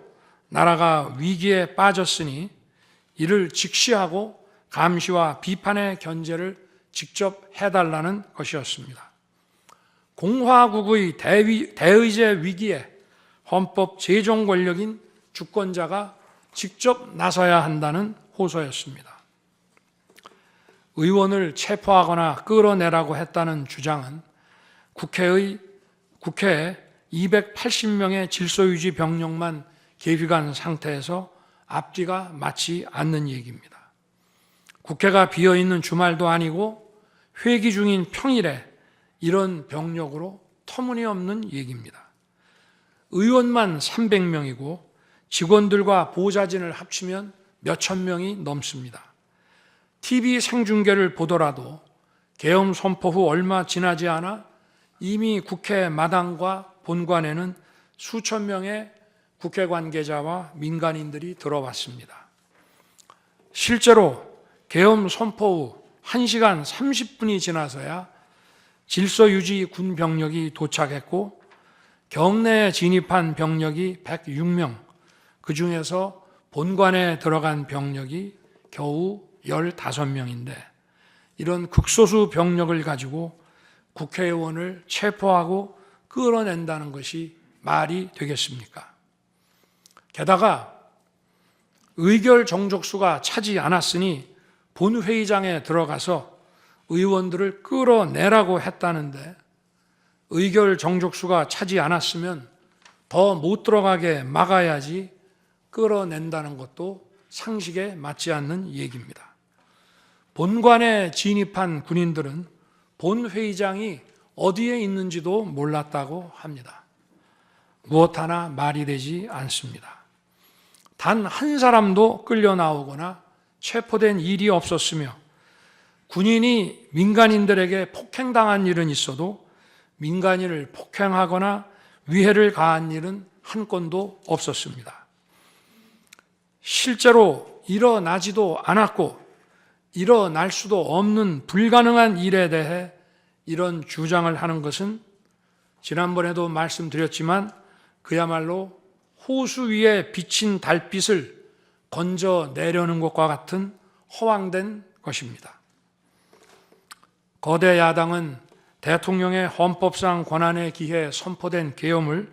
나라가 위기에 빠졌으니 이를 직시하고 감시와 비판의 견제를 직접 해달라는 것이었습니다. 공화국의 대의제 위기에 헌법 제정 권력인 주권자가 직접 나서야 한다는 호소였습니다. 의원을 체포하거나 끌어내라고 했다는 주장은 국회에 280명의 질서유지 병력만 계획한 상태에서 앞뒤가 맞지 않는 얘기입니다. 국회가 비어있는 주말도 아니고 회기 중인 평일에 이런 병력으로 터무니없는 얘기입니다. 의원만 300명이고 직원들과 보좌진을 합치면 몇천 명이 넘습니다. TV 생중계를 보더라도 계엄 선포 후 얼마 지나지 않아 이미 국회 마당과 본관에는 수천 명의 국회 관계자와 민간인들이 들어왔습니다. 실제로 계엄 선포 후 1시간 30분이 지나서야 질서유지 군 병력이 도착했고 경내에 진입한 병력이 106명, 그 중에서 본관에 들어간 병력이 겨우 15명인데 이런 극소수 병력을 가지고 국회의원을 체포하고 끌어낸다는 것이 말이 되겠습니까? 게다가 의결 정족수가 차지 않았으니 본회의장에 들어가서 의원들을 끌어내라고 했다는데 의결 정족수가 차지 않았으면 더 못 들어가게 막아야지 끌어낸다는 것도 상식에 맞지 않는 얘기입니다. 본관에 진입한 군인들은 본회의장이 어디에 있는지도 몰랐다고 합니다. 무엇 하나 말이 되지 않습니다. 단 한 사람도 끌려 나오거나 체포된 일이 없었으며 군인이 민간인들에게 폭행당한 일은 있어도 민간인을 폭행하거나 위해를 가한 일은 한 건도 없었습니다. 실제로 일어나지도 않았고 일어날 수도 없는 불가능한 일에 대해 이런 주장을 하는 것은 지난번에도 말씀드렸지만 그야말로 호수 위에 비친 달빛을 건져내려는 것과 같은 허황된 것입니다. 거대 야당은 대통령의 헌법상 권한에 기해 선포된 계엄을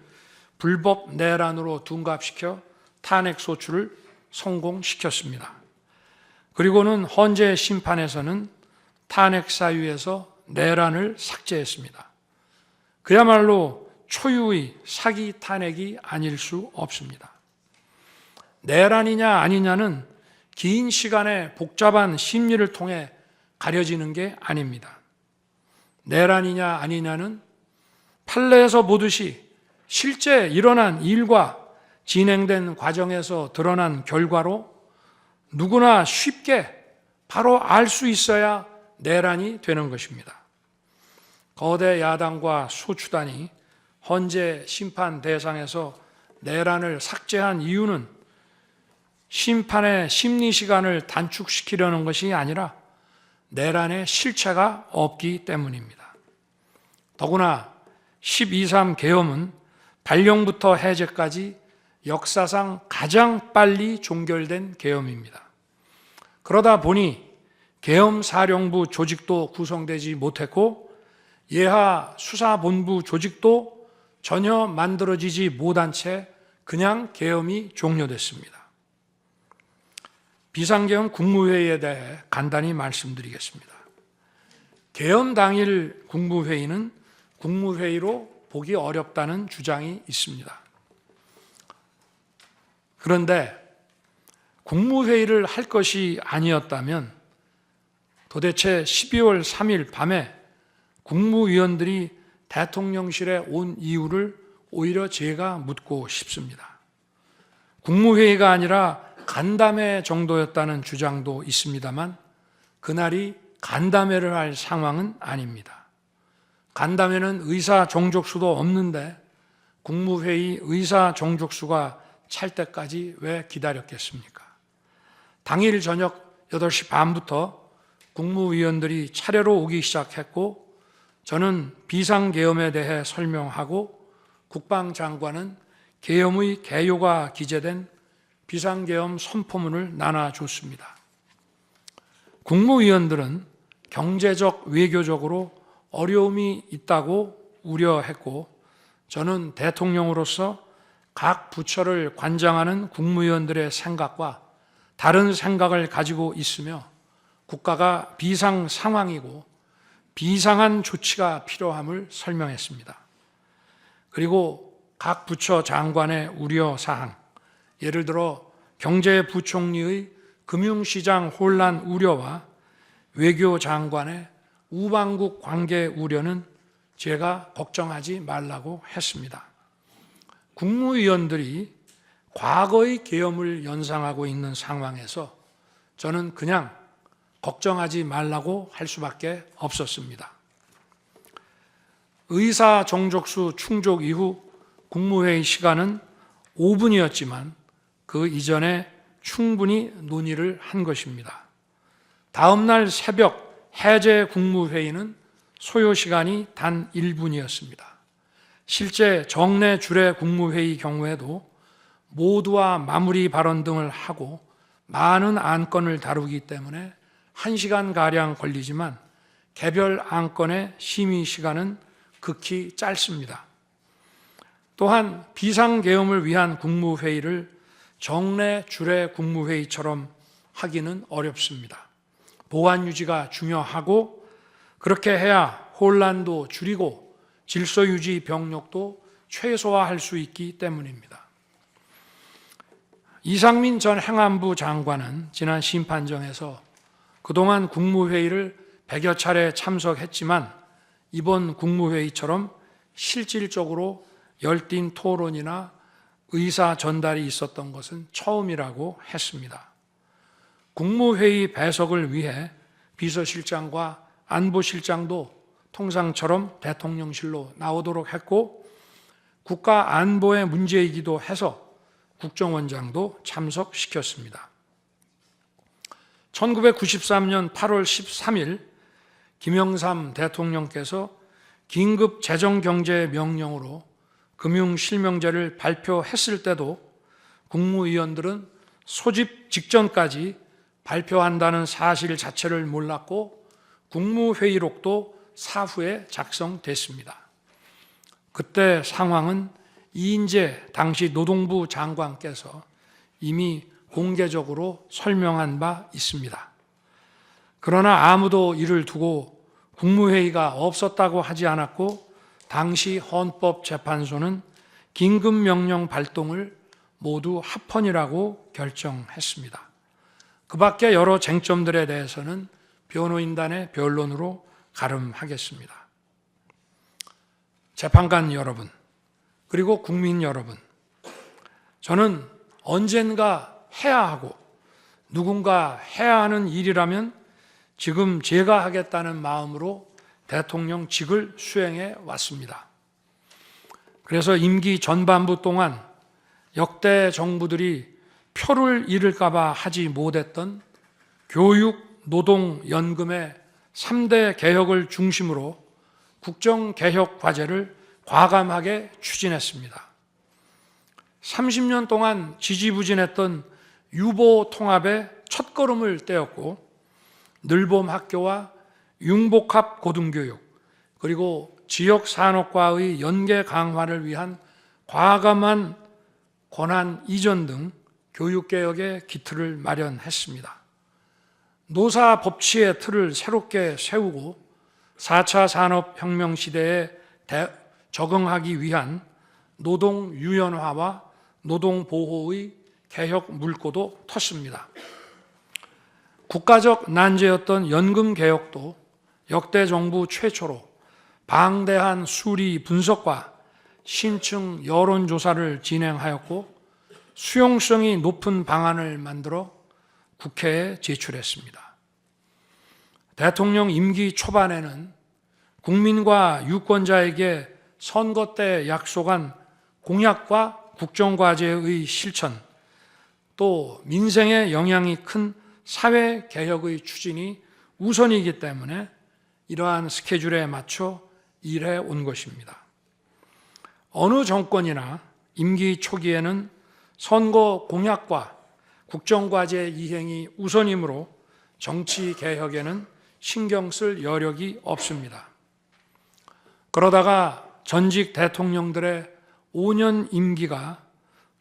불법 내란으로 둔갑시켜 탄핵 소추를 성공시켰습니다. 그리고는 헌재 심판에서는 탄핵 사유에서 내란을 삭제했습니다. 그야말로 초유의 사기 탄핵이 아닐 수 없습니다. 내란이냐 아니냐는 긴 시간의 복잡한 심리를 통해 가려지는 게 아닙니다. 내란이냐 아니냐는 판례에서 보듯이 실제 일어난 일과 진행된 과정에서 드러난 결과로 누구나 쉽게 바로 알 수 있어야 내란이 되는 것입니다. 거대 야당과 소추단이 헌재 심판 대상에서 내란을 삭제한 이유는 심판의 심리 시간을 단축시키려는 것이 아니라 내란의 실체가 없기 때문입니다. 더구나 12.3 계엄은 발령부터 해제까지 역사상 가장 빨리 종결된 계엄입니다. 그러다 보니 계엄사령부 조직도 구성되지 못했고 예하 수사본부 조직도 전혀 만들어지지 못한 채 그냥 계엄이 종료됐습니다. 비상계엄 국무회의에 대해 간단히 말씀드리겠습니다. 계엄 당일 국무회의는 국무회의로 보기 어렵다는 주장이 있습니다. 그런데 국무회의를 할 것이 아니었다면 도대체 12월 3일 밤에 국무위원들이 대통령실에 온 이유를 오히려 제가 묻고 싶습니다. 국무회의가 아니라 간담회 정도였다는 주장도 있습니다만 그날이 간담회를 할 상황은 아닙니다. 간담회는 의사 정족수도 없는데 국무회의 의사 정족수가 찰 때까지 왜 기다렸겠습니까? 당일 저녁 8시 반부터 국무위원들이 차례로 오기 시작했고 저는 비상계엄에 대해 설명하고 국방장관은 계엄의 개요가 기재된 비상계엄 선포문을 나눠줬습니다. 국무위원들은 경제적, 외교적으로 어려움이 있다고 우려했고 저는 대통령으로서 각 부처를 관장하는 국무위원들의 생각과 다른 생각을 가지고 있으며 국가가 비상 상황이고 비상한 조치가 필요함을 설명했습니다. 그리고 각 부처 장관의 우려사항, 예를 들어 경제부총리의 금융시장 혼란 우려와 외교장관의 우방국 관계 우려는 제가 걱정하지 말라고 했습니다. 국무위원들이 과거의 계엄을 연상하고 있는 상황에서 저는 그냥 걱정하지 말라고 할 수밖에 없었습니다. 의사 정족수 충족 이후 국무회의 시간은 5분이었지만 그 이전에 충분히 논의를 한 것입니다. 다음 날 새벽 해제 국무회의는 소요 시간이 단 1분이었습니다. 실제 정례 주례 국무회의 경우에도 모두와 마무리 발언 등을 하고 많은 안건을 다루기 때문에 1시간가량 걸리지만 개별 안건의 심의 시간은 극히 짧습니다. 또한 비상계엄을 위한 국무회의를 정례 주례 국무회의처럼 하기는 어렵습니다. 보안 유지가 중요하고 그렇게 해야 혼란도 줄이고 질서 유지 병력도 최소화할 수 있기 때문입니다. 이상민 전 행안부 장관은 지난 심판정에서 그동안 국무회의를 100여 차례 참석했지만 이번 국무회의처럼 실질적으로 열띤 토론이나 의사 전달이 있었던 것은 처음이라고 했습니다. 국무회의 배석을 위해 비서실장과 안보실장도 통상처럼 대통령실로 나오도록 했고 국가 안보의 문제이기도 해서 국정원장도 참석시켰습니다. 1993년 8월 13일 김영삼 대통령께서 긴급 재정경제 명령으로 금융실명제를 발표했을 때도 국무위원들은 소집 직전까지 발표한다는 사실 자체를 몰랐고 국무회의록도 사후에 작성됐습니다. 그때 상황은 이인재 당시 노동부 장관께서 이미 공개적으로 설명한 바 있습니다. 그러나 아무도 이를 두고 국무회의가 없었다고 하지 않았고 당시 헌법재판소는 긴급명령 발동을 모두 합헌이라고 결정했습니다. 그 밖에 여러 쟁점들에 대해서는 변호인단의 변론으로 가름하겠습니다. 재판관 여러분, 그리고 국민 여러분, 저는 언젠가 해야 하고 누군가 해야 하는 일이라면 지금 제가 하겠다는 마음으로 대통령직을 수행해 왔습니다. 그래서 임기 전반부 동안 역대 정부들이 표를 잃을까 봐 하지 못했던 교육, 노동, 연금의 3대 개혁을 중심으로 국정개혁 과제를 과감하게 추진했습니다. 30년 동안 지지부진했던 유보 통합의 첫걸음을 떼었고 늘봄 학교와 융복합 고등교육 그리고 지역 산업과의 연계 강화를 위한 과감한 권한 이전 등 교육개혁의 기틀을 마련했습니다. 노사 법치의 틀을 새롭게 세우고 4차 산업혁명 시대에 적응하기 위한 노동 유연화와 노동 보호의 개혁 물꼬도 텄습니다. 국가적 난제였던 연금 개혁도 역대 정부 최초로 방대한 수리 분석과 심층 여론조사를 진행하였고 수용성이 높은 방안을 만들어 국회에 제출했습니다. 대통령 임기 초반에는 국민과 유권자에게 선거 때 약속한 공약과 국정과제의 실천, 또 민생에 영향이 큰 사회개혁의 추진이 우선이기 때문에 이러한 스케줄에 맞춰 일해 온 것입니다. 어느 정권이나 임기 초기에는 선거 공약과 국정과제 이행이 우선이므로 정치개혁에는 신경 쓸 여력이 없습니다. 그러다가 전직 대통령들의 5년 임기가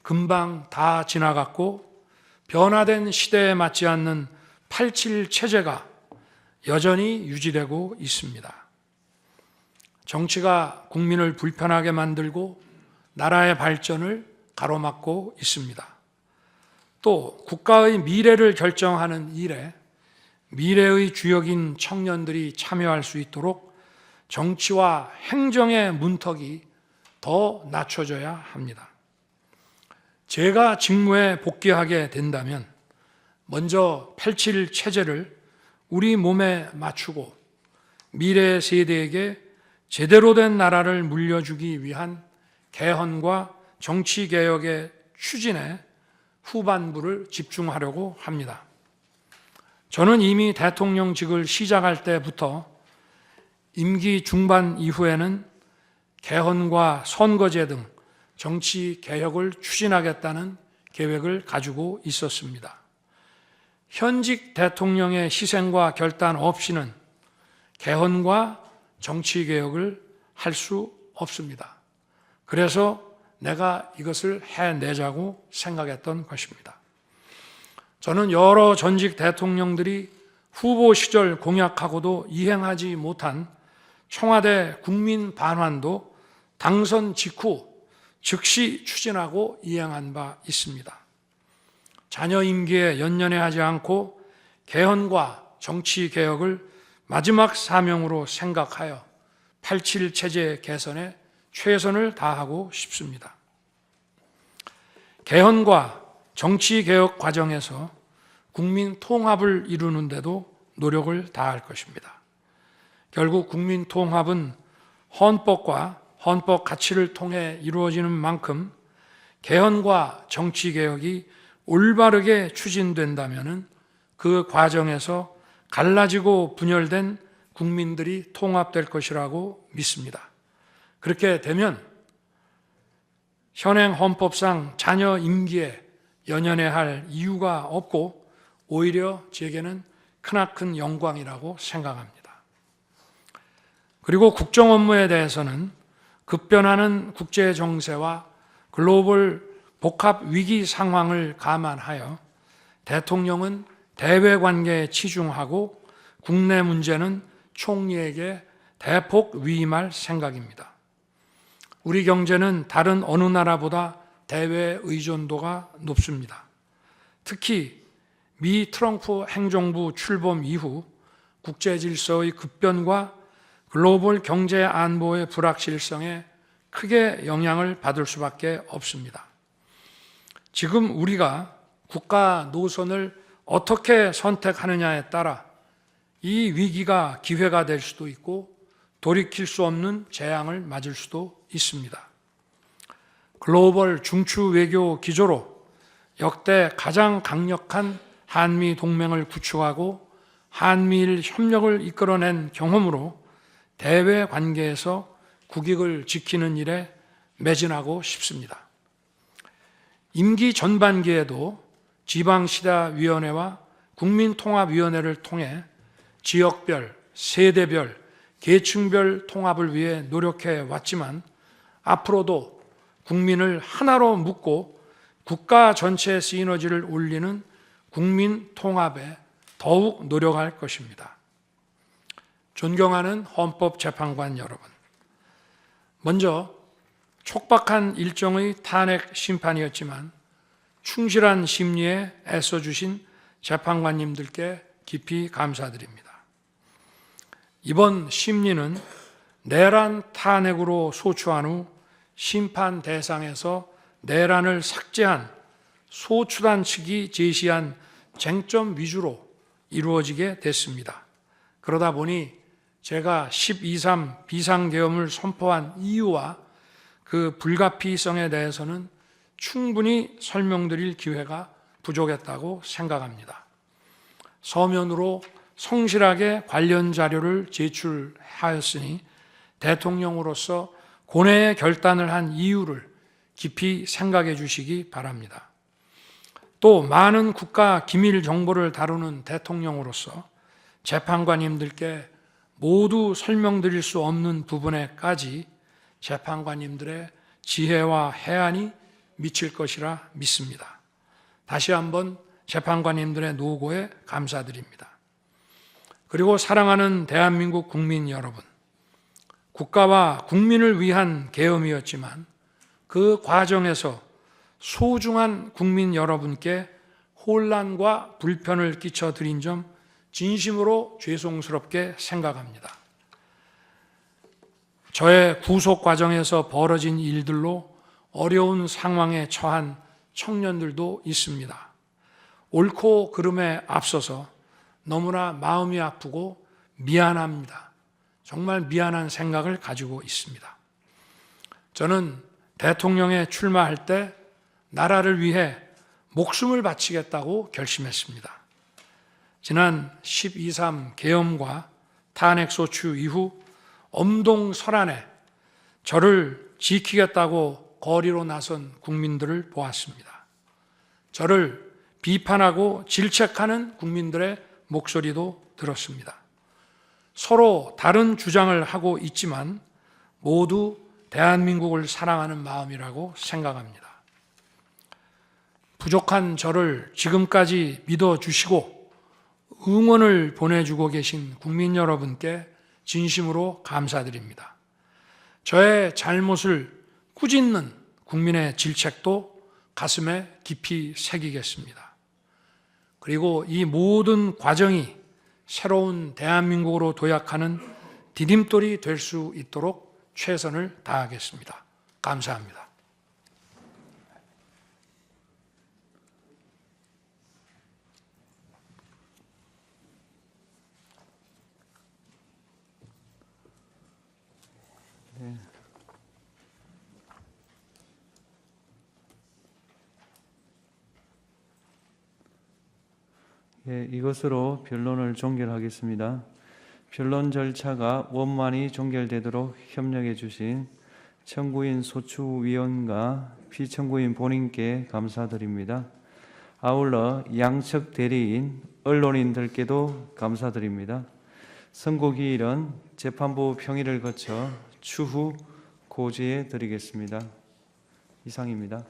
금방 다 지나갔고 변화된 시대에 맞지 않는 87 체제가 여전히 유지되고 있습니다. 정치가 국민을 불편하게 만들고 나라의 발전을 가로막고 있습니다. 또 국가의 미래를 결정하는 일에 미래의 주역인 청년들이 참여할 수 있도록 정치와 행정의 문턱이 더 낮춰져야 합니다. 제가 직무에 복귀하게 된다면 먼저 87 체제를 우리 몸에 맞추고 미래 세대에게 제대로 된 나라를 물려주기 위한 개헌과 정치개혁의 추진에 후반부를 집중하려고 합니다. 저는 이미 대통령직을 시작할 때부터 임기 중반 이후에는 개헌과 선거제 등 정치 개혁을 추진하겠다는 계획을 가지고 있었습니다. 현직 대통령의 희생과 결단 없이는 개헌과 정치 개혁을 할 수 없습니다. 그래서 내가 이것을 해내자고 생각했던 것입니다. 저는 여러 전직 대통령들이 후보 시절 공약하고도 이행하지 못한 청와대 국민 반환도 당선 직후 즉시 추진하고 이행한 바 있습니다. 자녀 임기에 연연해하지 않고 개헌과 정치 개혁을 마지막 사명으로 생각하여 87 체제 개선에 최선을 다하고 싶습니다. 개헌과 정치 개혁 과정에서 국민 통합을 이루는 데도 노력을 다할 것입니다. 결국 국민 통합은 헌법과 헌법 가치를 통해 이루어지는 만큼 개헌과 정치 개혁이 올바르게 추진된다면 그 과정에서 갈라지고 분열된 국민들이 통합될 것이라고 믿습니다. 그렇게 되면 현행 헌법상 자녀 임기에 연연해야 할 이유가 없고 오히려 제게는 크나큰 영광이라고 생각합니다. 그리고 국정 업무에 대해서는 급변하는 국제 정세와 글로벌 복합 위기 상황을 감안하여 대통령은 대외 관계에 치중하고 국내 문제는 총리에게 대폭 위임할 생각입니다. 우리 경제는 다른 어느 나라보다 대외 의존도가 높습니다. 특히 미 트럼프 행정부 출범 이후 국제 질서의 급변과 글로벌 경제 안보의 불확실성에 크게 영향을 받을 수밖에 없습니다. 지금 우리가 국가 노선을 어떻게 선택하느냐에 따라 이 위기가 기회가 될 수도 있고 돌이킬 수 없는 재앙을 맞을 수도 있습니다. 글로벌 중추 외교 기조로 역대 가장 강력한 한미 동맹을 구축하고 한미일 협력을 이끌어낸 경험으로 대외 관계에서 국익을 지키는 일에 매진하고 싶습니다. 임기 전반기에도 지방시다위원회와 국민통합위원회를 통해 지역별, 세대별, 계층별 통합을 위해 노력해 왔지만 앞으로도 국민을 하나로 묶고 국가 전체 시너지를 올리는 국민 통합에 더욱 노력할 것입니다. 존경하는 헌법재판관 여러분, 먼저 촉박한 일정의 탄핵 심판이었지만 충실한 심리에 애써주신 재판관님들께 깊이 감사드립니다. 이번 심리는 내란 탄핵으로 소추한 후 심판 대상에서 내란을 삭제한 소추단 측이 제시한 쟁점 위주로 이루어지게 됐습니다. 그러다 보니 제가 12.3 비상계엄을 선포한 이유와 그 불가피성에 대해서는 충분히 설명드릴 기회가 부족했다고 생각합니다. 서면으로 성실하게 관련 자료를 제출하였으니 대통령으로서 고뇌의 결단을 한 이유를 깊이 생각해 주시기 바랍니다. 또 많은 국가 기밀 정보를 다루는 대통령으로서 재판관님들께 모두 설명드릴 수 없는 부분에까지 재판관님들의 지혜와 해안이 미칠 것이라 믿습니다. 다시 한번 재판관님들의 노고에 감사드립니다. 그리고 사랑하는 대한민국 국민 여러분, 국가와 국민을 위한 계엄이었지만 그 과정에서 소중한 국민 여러분께 혼란과 불편을 끼쳐드린 점 진심으로 죄송스럽게 생각합니다. 저의 구속 과정에서 벌어진 일들로 어려운 상황에 처한 청년들도 있습니다. 옳고 그름에 앞서서 너무나 마음이 아프고 미안합니다. 정말 미안한 생각을 가지고 있습니다. 저는 대통령에 출마할 때 나라를 위해 목숨을 바치겠다고 결심했습니다. 지난 12.3 계엄과 탄핵소추 이후 엄동설안에 저를 지키겠다고 거리로 나선 국민들을 보았습니다. 저를 비판하고 질책하는 국민들의 목소리도 들었습니다. 서로 다른 주장을 하고 있지만 모두 대한민국을 사랑하는 마음이라고 생각합니다. 부족한 저를 지금까지 믿어주시고 응원을 보내주고 계신 국민 여러분께 진심으로 감사드립니다. 저의 잘못을 꾸짖는 국민의 질책도 가슴에 깊이 새기겠습니다. 그리고 이 모든 과정이 새로운 대한민국으로 도약하는 디딤돌이 될 수 있도록 최선을 다하겠습니다. 감사합니다. 이것으로 변론을 종결하겠습니다. 변론 절차가 원만히 종결되도록 협력해 주신 청구인 소추위원과 피청구인 본인께 감사드립니다. 아울러 양측 대리인, 언론인들께도 감사드립니다. 선고기일은 재판부 평의를 거쳐 추후 고지해 드리겠습니다. 이상입니다.